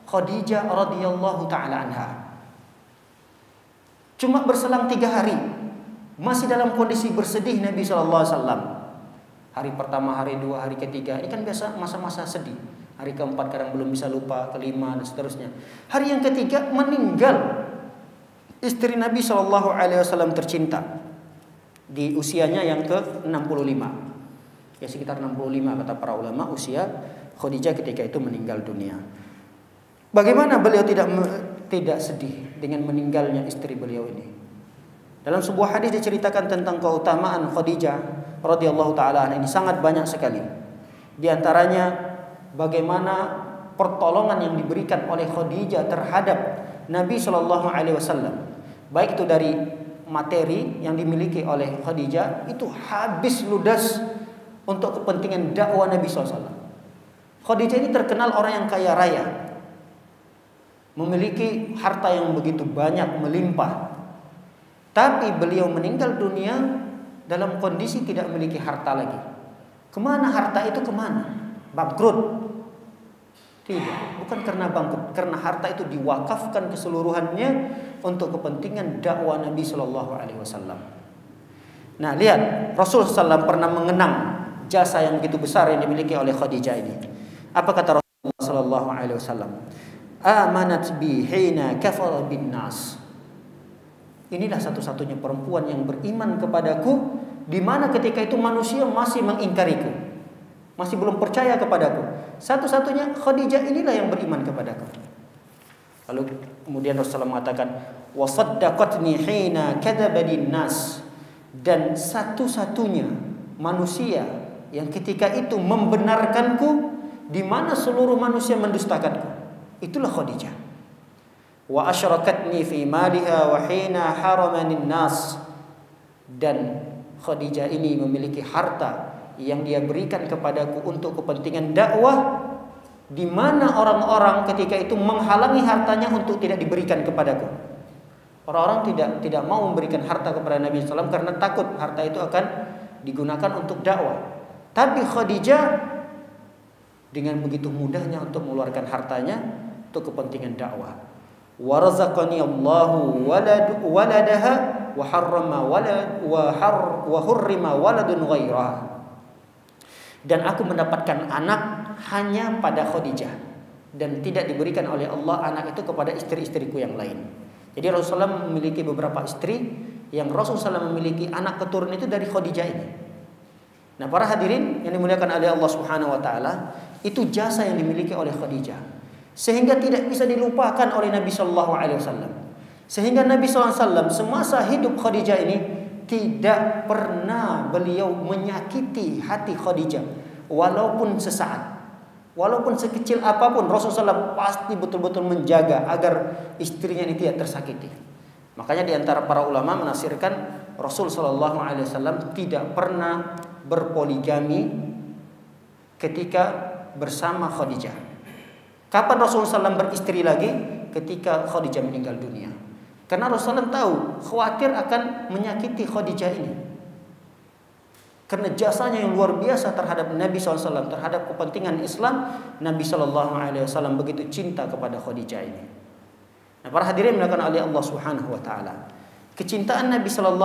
Khadijah radhiyallahu taala anha. Cuma berselang 3 hari, masih dalam kondisi bersedih Nabi sallallahu alaihi wasallam. Hari pertama, hari 2, hari ketiga, ini kan biasa masa-masa sedih. Hari keempat kadang belum bisa lupa, kelima dan seterusnya. Hari yang ketiga meninggal istri Nabi sallallahu alaihi wasallam tercinta di usianya yang ke-65. Ya sekitar 65 kata para ulama usia Khadijah ketika itu meninggal dunia. Bagaimana beliau tidak sedih dengan meninggalnya istri beliau ini? Dalam sebuah hadis diceritakan tentang keutamaan Khadijah radhiyallahu taala ini sangat banyak sekali. Di antaranya bagaimana pertolongan yang diberikan oleh Khadijah terhadap Nabi sallallahu alaihi wasallam. Baik itu dari materi yang dimiliki oleh Khadijah itu habis ludas untuk kepentingan dakwah Nabi SAW. Khadijah ini terkenal orang yang kaya raya, memiliki harta yang begitu banyak melimpah. Tapi beliau meninggal dunia dalam kondisi tidak memiliki harta lagi. Kemana harta itu kemana? Bangkrut? Tidak, bukan karena bangkrut, karena harta itu diwakafkan keseluruhannya untuk kepentingan dakwah Nabi Shallallahu Alaihi Wasallam. Nah, lihat Rasul SAW pernah mengenang jasa yang begitu besar yang dimiliki oleh Khadijah ini. Apa kata Rasulullah sallallahu alaihi wasallam? Amanat bi hina kafara bin nas. Inilah satu-satunya perempuan yang beriman kepadaku di mana ketika itu manusia masih mengingkariku, masih belum percaya kepadaku. Satu-satunya Khadijah inilah yang beriman kepadaku. Lalu kemudian Rasulullah mengatakan wa saddaqatni hina kadzaba bin nas, dan satu-satunya manusia yang ketika itu membenarkanku di mana seluruh manusia mendustakanku, itulah Khadijah. Wa asyrakatni fi maliha wa hina haramanin nas, dan Khadijah ini memiliki harta yang dia berikan kepadaku untuk kepentingan dakwah di mana orang-orang ketika itu menghalangi hartanya untuk tidak diberikan kepadaku. Orang-orang tidak mau memberikan harta kepada Nabi SAW karena takut harta itu akan digunakan untuk dakwah. Tapi Khadijah dengan begitu mudahnya untuk mengeluarkan hartanya untuk kepentingan dakwah. Wa razaqani Allahu waladaha wa harrama wa hurrima waladun ghairah. Dan aku mendapatkan anak hanya pada Khadijah dan tidak diberikan oleh Allah anak itu kepada istri-istriku yang lain. Jadi Rasulullah memiliki beberapa istri yang Rasulullah memiliki anak keturunan itu dari Khadijah ini. Nah, para hadirin yang dimuliakan oleh Allah Subhanahu wa taala, itu jasa yang dimiliki oleh Khadijah sehingga tidak bisa dilupakan oleh Nabi sallallahu alaihi wasallam. Sehingga Nabi sallallahu alaihi wasallam semasa hidup Khadijah ini tidak pernah beliau menyakiti hati Khadijah walaupun sesaat. Walaupun sekecil apapun Rasulullah SAW pasti betul-betul menjaga agar istrinya ini tidak tersakiti. Makanya di antara para ulama menafsirkan Rasul sallallahu alaihi wasallam tidak pernah berpoligami ketika bersama Khadijah. Kapan Rasulullah SAW beristri lagi? Ketika Khadijah meninggal dunia. Karena Rasulullah tahu khawatir akan menyakiti Khadijah ini. Karena jasanya yang luar biasa terhadap Nabi SAW, terhadap kepentingan Islam, Nabi SAW begitu cinta kepada Khadijah ini. Nah, para hadirin dimuliakan oleh Allah Subhanahu wa taala. Kecintaan Nabi SAW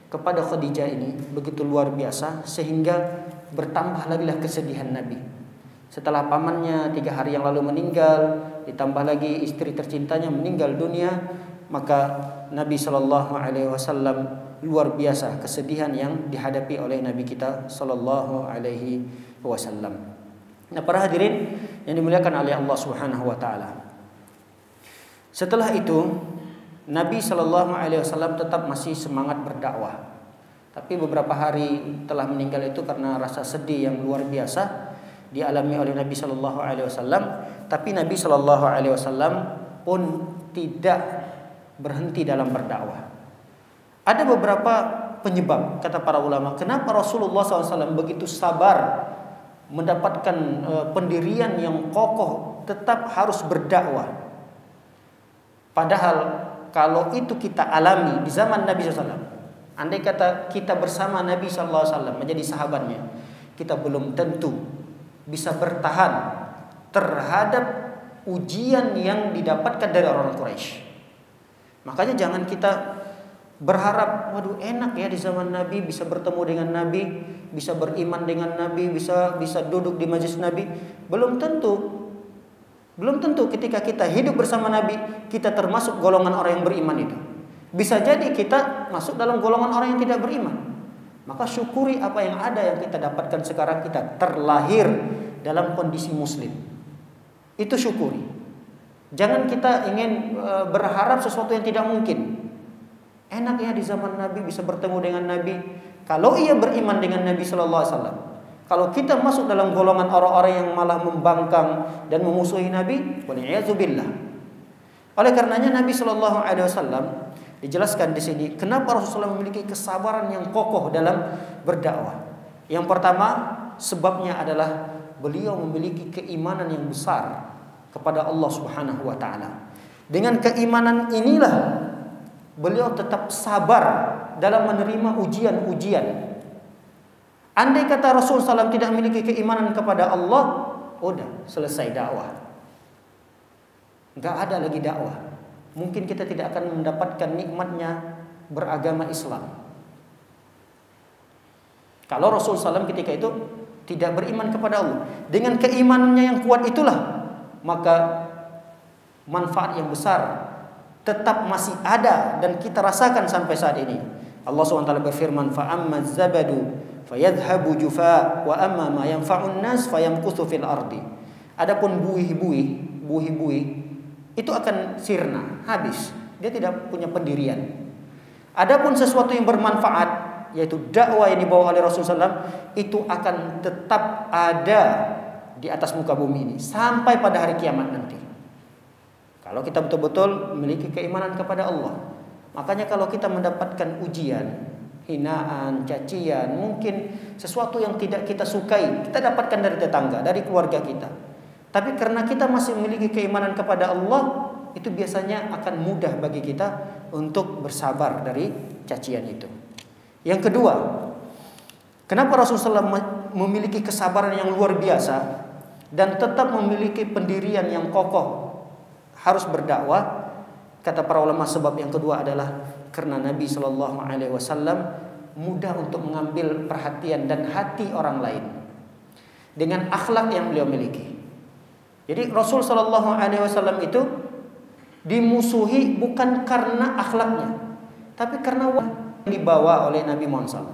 kepada Khadijah ini begitu luar biasa sehingga bertambah lagi lah kesedihan Nabi. Setelah pamannya 3 hari yang lalu meninggal, ditambah lagi istri tercintanya meninggal dunia, maka Nabi SAW luar biasa kesedihan yang dihadapi oleh Nabi kita sallallahu alaihi wasallam. Nah, para hadirin yang dimuliakan oleh Allah Subhanahu wa taala. Setelah itu Nabi sallallahu alaihi wasallam tetap masih semangat berdakwah. Tapi beberapa hari telah meninggal itu karena rasa sedih yang luar biasa, dialami oleh Nabi Shallallahu Alaihi Wasallam, tapi Nabi Shallallahu Alaihi Wasallam pun tidak berhenti dalam berdakwah. Ada beberapa penyebab, kata para ulama, kenapa Rasulullah SAW begitu sabar mendapatkan pendirian yang kokoh, tetap harus berdakwah. Padahal kalau itu kita alami di zaman Nabi SAW, andai kata kita bersama Nabi SAW menjadi sahabatnya, kita belum tentu bisa bertahan terhadap ujian yang didapatkan dari orang Quraisy. Makanya jangan kita berharap, waduh enak ya di zaman Nabi, bisa bertemu dengan Nabi, bisa beriman dengan Nabi, bisa duduk di majelis Nabi. Belum tentu ketika kita hidup bersama Nabi kita termasuk golongan orang yang beriman itu. Bisa jadi kita masuk dalam golongan orang yang tidak beriman. Maka syukuri apa yang ada yang kita dapatkan sekarang. Kita terlahir dalam kondisi muslim, itu syukuri. Jangan kita ingin berharap sesuatu yang tidak mungkin. Enak ya di zaman Nabi bisa bertemu dengan Nabi. Kalau ia beriman dengan Nabi Sallallahu Alaihi Wasallam. Kalau kita masuk dalam golongan orang-orang yang malah membangkang dan memusuhi Nabi, waliyadzubillah. Oleh karenanya Nabi Sallallahu Alaihi Wasallam dijelaskan di sini kenapa Rasulullah memiliki kesabaran yang kokoh dalam berdakwah. Yang pertama, sebabnya adalah beliau memiliki keimanan yang besar kepada Allah Subhanahu wa taala. Dengan keimanan inilah beliau tetap sabar dalam menerima ujian-ujian. Andai kata Rasulullah SAW tidak memiliki keimanan kepada Allah, udah selesai dakwah, nggak ada lagi dakwah. Mungkin kita tidak akan mendapatkan nikmatnya beragama Islam. Kalau Rasulullah SAW ketika itu tidak beriman kepada Allah, dengan keimanannya yang kuat itulah, maka manfaat yang besar tetap masih ada dan kita rasakan sampai saat ini. Allah SWT berfirman, فَأَمَّا الزَّبَدُ فَيَذْهَبُ جُفَاء وَأَمَّا مَا يَنْفَعُ النَّاسِ فَيَمْكُثُ فِي الْأَرْضِ. Adapun buih-buih itu akan sirna, habis. Dia tidak punya pendirian. Adapun sesuatu yang bermanfaat, yaitu dakwah yang dibawa oleh Rasulullah SAW, itu akan tetap ada di atas muka bumi ini sampai pada hari kiamat nanti. Kalau kita betul-betul memiliki keimanan kepada Allah. Makanya kalau kita mendapatkan ujian, hinaan, cacian, mungkin sesuatu yang tidak kita sukai, kita dapatkan dari tetangga, dari keluarga kita. Tapi karena kita masih memiliki keimanan kepada Allah, itu biasanya akan mudah bagi kita untuk bersabar dari cacian itu. Yang kedua, kenapa Rasulullah SAW memiliki kesabaran yang luar biasa dan tetap memiliki pendirian yang kokoh harus berdakwah? Kata para ulama, sebab yang kedua adalah karena Nabi Shallallahu Alaihi Wasallam mudah untuk mengambil perhatian dan hati orang lain dengan akhlak yang beliau miliki. Jadi Rasul Shallallahu Alaihi Wasallam itu dimusuhi bukan karena akhlaknya, tapi karena yang dibawa oleh Nabi Muhammad.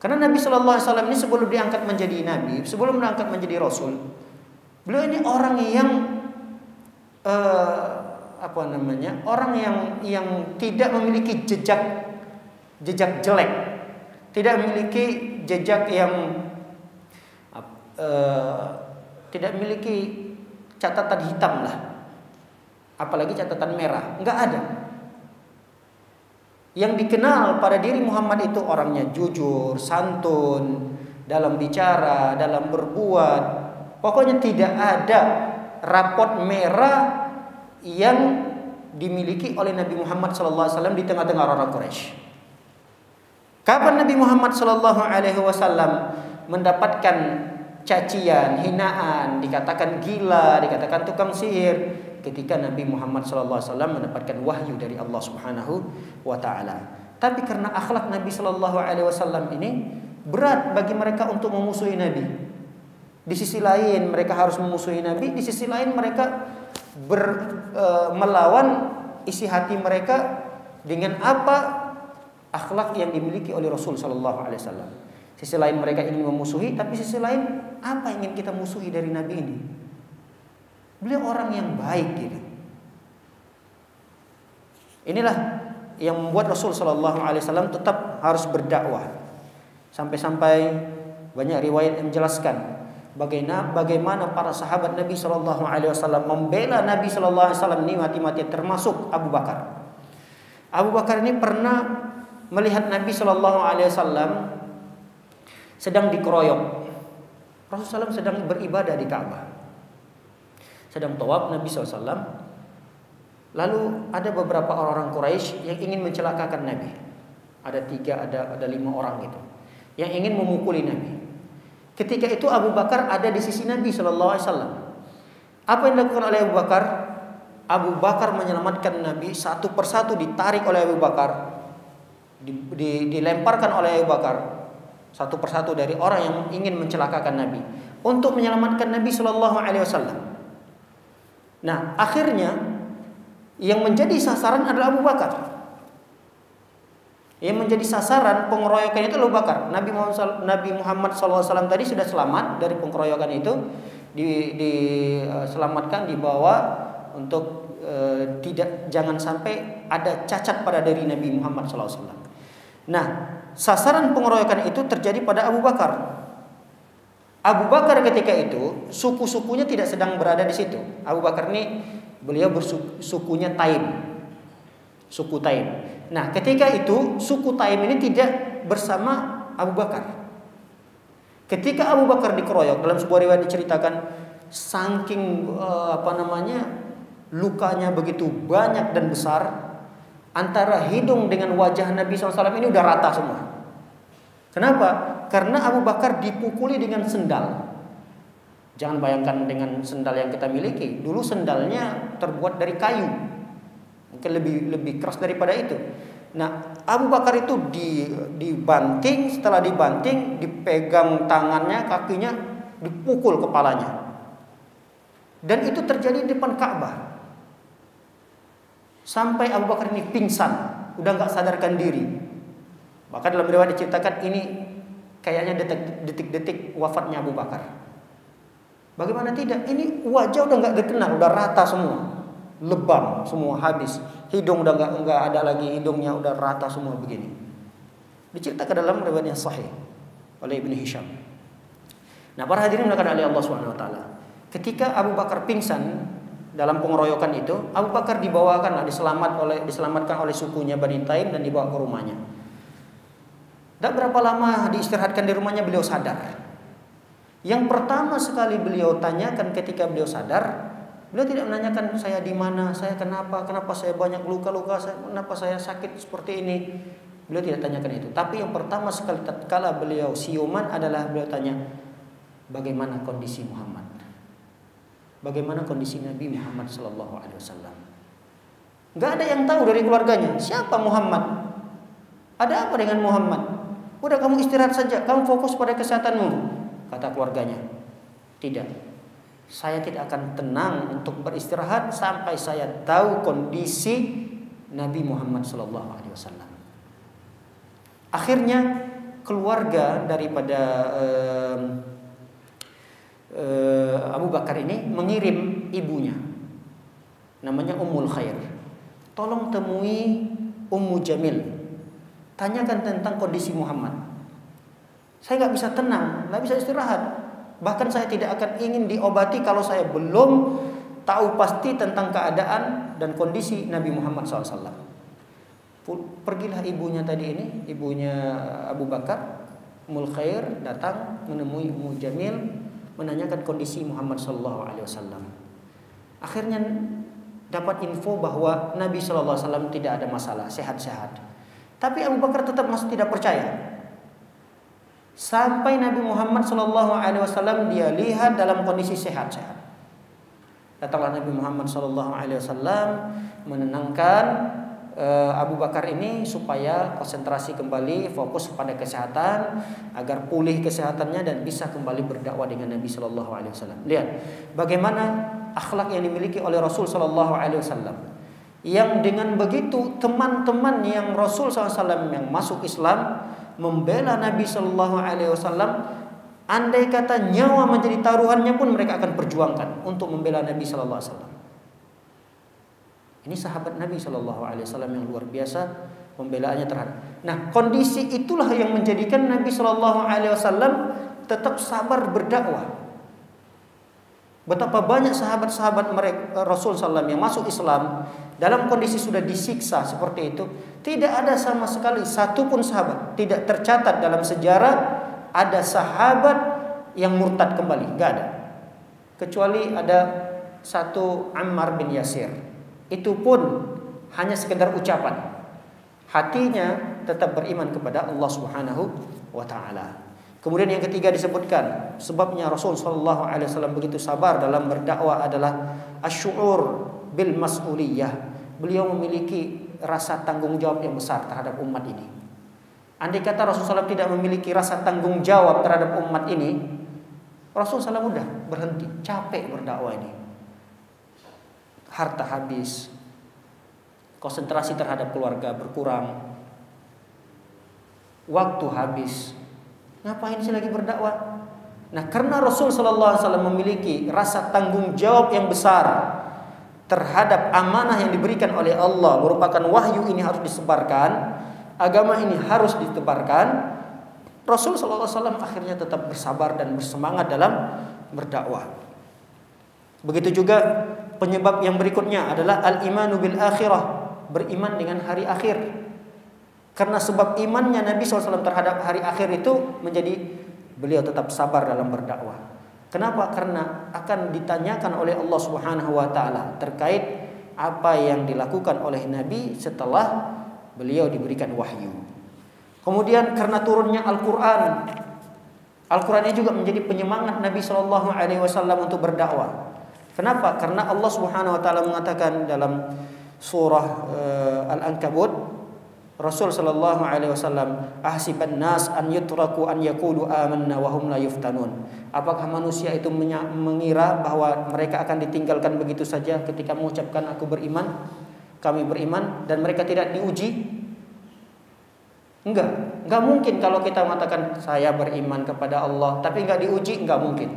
Karena Nabi Shallallahu Alaihi Wasallam ini sebelum diangkat menjadi Nabi, sebelum diangkat menjadi Rasul, beliau ini orang yang orang yang tidak memiliki jejak jelek, tidak memiliki jejak yang tidak memiliki catatan hitam lah, apalagi catatan merah, nggak ada. Yang dikenal pada diri Muhammad itu orangnya jujur, santun dalam bicara, dalam berbuat. Pokoknya tidak ada rapot merah yang dimiliki oleh Nabi Muhammad SAW di tengah-tengah orang Quraisy. Kapan Nabi Muhammad SAW mendapatkan cacian, hinaan, dikatakan gila, dikatakan tukang sihir? Ketika Nabi Muhammad SAW mendapatkan wahyu dari Allah Subhanahu wa Ta'ala. Tapi karena akhlak Nabi SAW ini berat bagi mereka untuk memusuhi Nabi. Di sisi lain mereka harus memusuhi Nabi, di sisi lain mereka melawan isi hati mereka dengan apa akhlak yang dimiliki oleh Rasul Sallallahu Alaihi Wasallam. Sisi lain mereka ingin memusuhi, tapi sisi lain apa yang ingin kita musuhi dari Nabi ini? Beliau orang yang baik gitu. Inilah yang membuat Rasul Sallallahu Alaihi Wasallam tetap harus berdakwah. Sampai-sampai banyak riwayat yang menjelaskan bagaimana para sahabat Nabi Shallallahu Alaihi Wasallam membela Nabi Shallallahu Alaihi Wasallam ini mati-mati, termasuk Abu Bakar. Abu Bakar ini pernah melihat Nabi Shallallahu Alaihi Wasallam sedang dikeroyok. Rasulullah SAW sedang beribadah di Ka'bah, sedang tawaf Nabi SAW. Lalu ada beberapa orang Quraisy yang ingin mencelakakan Nabi. Ada 3, ada 5 orang gitu, yang ingin memukuli Nabi. Ketika itu Abu Bakar ada di sisi Nabi SAW. Apa yang dilakukan oleh Abu Bakar? Abu Bakar menyelamatkan Nabi, satu persatu ditarik oleh Abu Bakar, dilemparkan oleh Abu Bakar satu persatu dari orang yang ingin mencelakakan Nabi untuk menyelamatkan Nabi Shallallahu Alaihi Wasallam. Nah, akhirnya yang menjadi sasaran adalah Abu Bakar. Yang menjadi sasaran pengeroyokan itu Abu Bakar. Nabi Muhammad SAW tadi sudah selamat dari pengeroyokan itu, diselamatkan, dibawa untuk jangan sampai ada cacat pada diri Nabi Muhammad SAW. Nah, sasaran pengeroyokan itu terjadi pada Abu Bakar. Abu Bakar ketika itu suku-sukunya tidak sedang berada di situ. Abu Bakar ini beliau bersukunya Taim, suku Taim. Nah, ketika itu suku Taim ini tidak bersama Abu Bakar. Ketika Abu Bakar dikeroyok, dalam sebuah riwayat diceritakan saking lukanya begitu banyak dan besar, antara hidung dengan wajah Nabi SAW ini udah rata semua. Kenapa? Karena Abu Bakar dipukuli dengan sendal. Jangan bayangkan dengan sendal yang kita miliki. Dulu sendalnya terbuat dari kayu, mungkin lebih keras daripada itu. Nah, Abu Bakar itu dibanting. Setelah dibanting, dipegang tangannya, kakinya, dipukul kepalanya. Dan itu terjadi di depan Ka'bah. Sampai Abu Bakar ini pingsan, udah nggak sadarkan diri. Bahkan dalam riwayat diceritakan ini kayaknya detik-detik wafatnya Abu Bakar. Bagaimana tidak? Ini wajah udah nggak dikenal, udah rata semua, lebam semua, habis. Hidung udah nggak ada lagi, hidungnya udah rata semua begini. Diceritakan dalam riwayat yang sahih oleh Ibnu Hisham. Nah, para hadirin melakukan oleh Allah Subhanahu Wa Taala. Ketika Abu Bakar pingsan dalam pengeroyokan itu, Abu Bakar diselamatkan oleh sukunya Bani Taim dan dibawa ke rumahnya. Tak berapa lama diistirahatkan di rumahnya, beliau sadar. Yang pertama sekali beliau tanyakan ketika beliau sadar, beliau tidak menanyakan saya di mana, saya kenapa saya banyak luka-luka, kenapa saya sakit seperti ini. Beliau tidak tanyakan itu. Tapi yang pertama sekali tatkala beliau siuman adalah beliau tanya, bagaimana kondisi Muhammad? Bagaimana kondisi Nabi Muhammad Sallallahu Alaihi Wasallam? Gak ada yang tahu dari keluarganya siapa Muhammad. Ada apa dengan Muhammad? Udah, kamu istirahat saja, kamu fokus pada kesehatanmu, kata keluarganya. Tidak, saya tidak akan tenang untuk beristirahat sampai saya tahu kondisi Nabi Muhammad Sallallahu Alaihi Wasallam. Akhirnya keluarga daripada Abu Bakar ini mengirim ibunya, namanya Ummul Khair, tolong temui Ummu Jamil, tanyakan tentang kondisi Muhammad. Saya nggak bisa tenang, nggak bisa istirahat, bahkan saya tidak akan ingin diobati kalau saya belum tahu pasti tentang keadaan dan kondisi Nabi Muhammad SAW. Pergilah ibunya tadi ini, ibunya Abu Bakar, Ummul Khair, datang menemui Ummu Jamil, menanyakan kondisi Muhammad Sallallahu Alaihi Wasallam. Akhirnya dapat info bahwa Nabi Sallallahu Alaihi Wasallam tidak ada masalah, sehat-sehat. Tapi Abu Bakar tetap masih tidak percaya. Sampai Nabi Muhammad Sallallahu Alaihi Wasallam dia lihat dalam kondisi sehat-sehat. Datanglah Nabi Muhammad Sallallahu Alaihi Wasallam menenangkan Abu Bakar ini supaya konsentrasi kembali, fokus pada kesehatan, agar pulih kesehatannya dan bisa kembali berdakwah dengan Nabi Sallallahu Alaihi Wasallam. Lihat bagaimana akhlak yang dimiliki oleh Rasul Sallallahu Alaihi Wasallam, yang dengan begitu teman-teman yang Rasul SAW yang masuk Islam membela Nabi Sallallahu Alaihi Wasallam, andai kata nyawa menjadi taruhannya pun mereka akan perjuangkan untuk membela Nabi Sallallahu Alaihi Wasallam. Ini sahabat Nabi Shallallahu Alaihi Wasallam yang luar biasa pembelaannya terhadap. Nah, kondisi itulah yang menjadikan Nabi Shallallahu Alaihi Wasallam tetap sabar berdakwah. Betapa banyak sahabat-sahabat mereka Rasul SAW yang masuk Islam dalam kondisi sudah disiksa seperti itu, tidak ada sama sekali satu pun sahabat, tidak tercatat dalam sejarah ada sahabat yang murtad kembali, nggak ada. Kecuali ada satu Ammar bin Yasir. Itu pun hanya sekedar ucapan. Hatinya tetap beriman kepada Allah Subhanahu wa taala. Kemudian yang ketiga disebutkan sebabnya Rasul sallallahu alaihi wasallam begitu sabar dalam berdakwah adalah asy'ur bil mas'uliyah. Beliau memiliki rasa tanggung jawab yang besar terhadap umat ini. Andai kata Rasulullah SAW tidak memiliki rasa tanggung jawab terhadap umat ini, Rasulullah SAW udah berhenti, capek berdakwah ini. Harta habis, konsentrasi terhadap keluarga berkurang, waktu habis. Ngapain sih lagi berdakwah? Nah, karena Rasul sallallahu alaihi wasallam memiliki rasa tanggung jawab yang besar terhadap amanah yang diberikan oleh Allah, merupakan wahyu ini harus disebarkan, agama ini harus ditebarkan. Rasul sallallahu alaihi wasallam akhirnya tetap bersabar dan bersemangat dalam berdakwah. Begitu juga penyebab yang berikutnya adalah al-imanu bil akhirah, beriman dengan hari akhir. Karena sebab imannya Nabi SAW terhadap hari akhir itu menjadi beliau tetap sabar dalam berdakwah. Kenapa? Karena akan ditanyakan oleh Allah Subhanahu wa taala terkait apa yang dilakukan oleh Nabi setelah beliau diberikan wahyu. Kemudian karena turunnya Al-Qur'an. Al-Qur'an ini juga menjadi penyemangat Nabi SAW untuk berdakwah. Kenapa? Karena Allah Subhanahu wa taala mengatakan dalam surah Al-Ankabut, Rasul sallallahu alaihi wasallam, ahsiban nas an yutraku an yaqulu amanna wa hum la yuftanun. Apakah manusia itu mengira bahwa mereka akan ditinggalkan begitu saja ketika mengucapkan aku beriman, kami beriman, dan mereka tidak diuji? Enggak mungkin kalau kita mengatakan saya beriman kepada Allah tapi enggak diuji, enggak mungkin.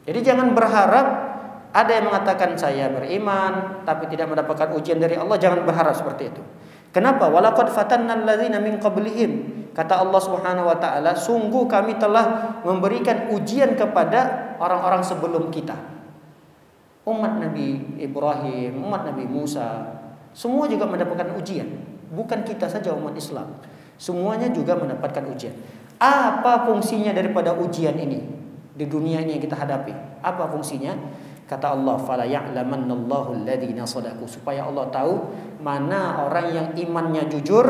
Jadi jangan berharap ada yang mengatakan saya beriman tapi tidak mendapatkan ujian dari Allah, jangan berharap seperti itu. Kenapa? Walaqad fatanna alladzina min qablihim. Kata Allah Subhanahu wa taala, sungguh kami telah memberikan ujian kepada orang-orang sebelum kita. Umat Nabi Ibrahim, umat Nabi Musa, semua juga mendapatkan ujian. Bukan kita saja umat Islam. Semuanya juga mendapatkan ujian. Apa fungsinya daripada ujian ini di dunia ini yang kita hadapi? Apa fungsinya? Kata Allah, fala ya'lamannallahu alladzina shadaqu, supaya Allah tahu mana orang yang imannya jujur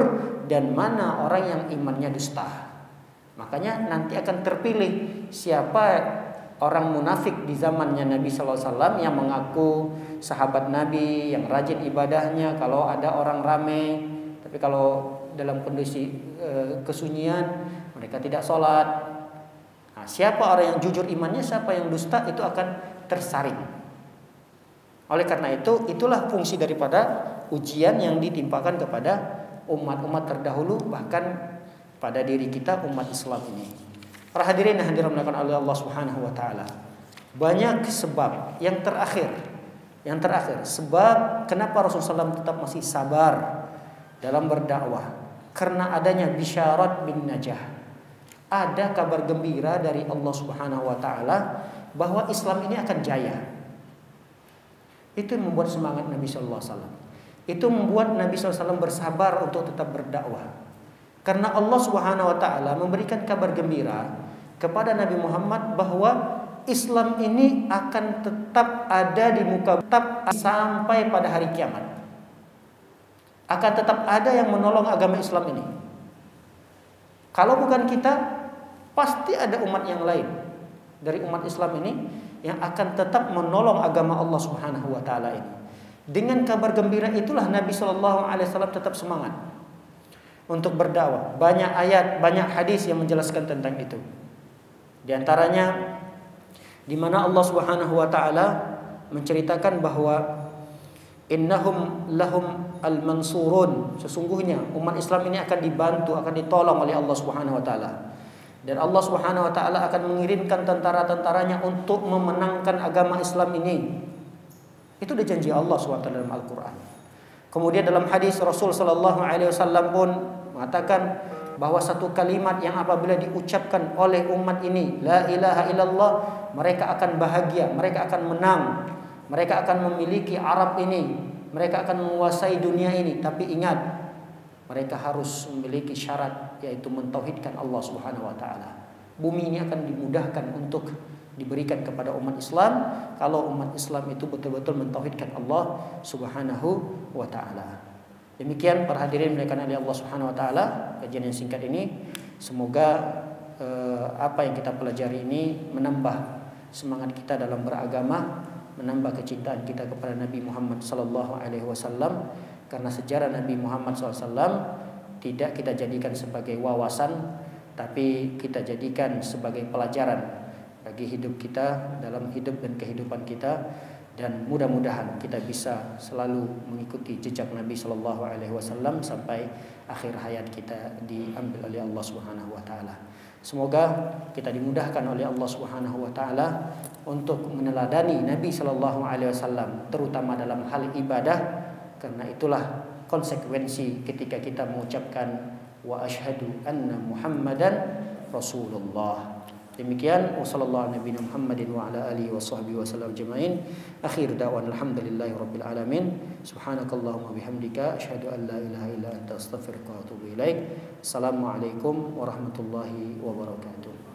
dan mana orang yang imannya dusta. Makanya nanti akan terpilih siapa orang munafik di zamannya Nabi sallallahu alaihi wasallam yang mengaku sahabat Nabi, yang rajin ibadahnya kalau ada orang ramai, tapi kalau dalam kondisi kesunyian mereka tidak sholat. Nah, siapa orang yang jujur imannya, siapa yang dusta, itu akan tersaring. Oleh karena itu, itulah fungsi daripada ujian yang ditimpakan kepada umat-umat terdahulu, bahkan pada diri kita umat Islam ini. Para hadirin yang dirahmati oleh Allah Subhanahu wa taala. Banyak sebab. Yang terakhir, sebab kenapa Rasulullah SAW tetap masih sabar dalam berdakwah, karena adanya bisyarat bin najah. Ada kabar gembira dari Allah Subhanahu wa taala bahwa Islam ini akan jaya. Itu yang membuat semangat Nabi sallallahu alaihi wasallam. Itu membuat Nabi sallallahu alaihi wasallam bersabar untuk tetap berdakwah. Karena Allah Subhanahu wa taala memberikan kabar gembira kepada Nabi Muhammad bahwa Islam ini akan tetap ada di muka tetap sampai pada hari kiamat. Akan tetap ada yang menolong agama Islam ini. Kalau bukan kita, pasti ada umat yang lain dari umat Islam ini yang akan tetap menolong agama Allah Subhanahu wa taala ini. Dengan kabar gembira itulah Nabi sallallahu alaihi wasallam tetap semangat untuk berdakwah. Banyak ayat, banyak hadis yang menjelaskan tentang itu. Di antaranya di mana Allah Subhanahu wa taala menceritakan bahwa innahum lahum al-mansurun, sesungguhnya umat Islam ini akan dibantu, akan ditolong oleh Allah Subhanahu wa taala. Dan Allah Subhanahu wa taala akan mengirimkan tentara-tentaranya untuk memenangkan agama Islam ini. Itu udah janji Allah SWT dalam Al-Qur'an. Kemudian dalam hadis Rasul sallallahu alaihi wasallam pun mengatakan bahwa satu kalimat yang apabila diucapkan oleh umat ini, la ilaha illallah, mereka akan bahagia, mereka akan menang, mereka akan memiliki Arab ini, mereka akan menguasai dunia ini. Tapi ingat, mereka harus memiliki syarat, yaitu mentauhidkan Allah Subhanahu wa taala. Bumi ini akan dimudahkan untuk diberikan kepada umat Islam kalau umat Islam itu betul-betul mentauhidkan Allah Subhanahu wa taala. Demikian para hadirin dimuliakan oleh Allah Subhanahu wa taala, kajian yang singkat ini. Semoga apa yang kita pelajari ini menambah semangat kita dalam beragama, menambah kecintaan kita kepada Nabi Muhammad sallallahu alaihi wasallam, karena sejarah Nabi Muhammad SAW tidak kita jadikan sebagai wawasan, tapi kita jadikan sebagai pelajaran bagi hidup kita, dalam hidup dan kehidupan kita. Dan mudah-mudahan kita bisa selalu mengikuti jejak Nabi Sallallahu Alaihi Wasallam sampai akhir hayat kita diambil oleh Allah Subhanahu Wa Taala. Semoga kita dimudahkan oleh Allah Subhanahu Wa Taala untuk meneladani Nabi Sallallahu Alaihi Wasallam, terutama dalam hal ibadah, karena itulah konsekuensi ketika kita mengucapkan wa asyhadu anna Muhammadan Rasulullah. Demikian, wassallallahu nabiyana Muhammadin wa ala alihi washabbihi wasallam ajmain. Akhir da'wan alhamdulillahi rabbil alamin. Subhanakallahumma bihamdika asyhadu an la ilaha illa anta astaghfiruka wa atubu ilaik. Assalamualaikum warahmatullahi wabarakatuh.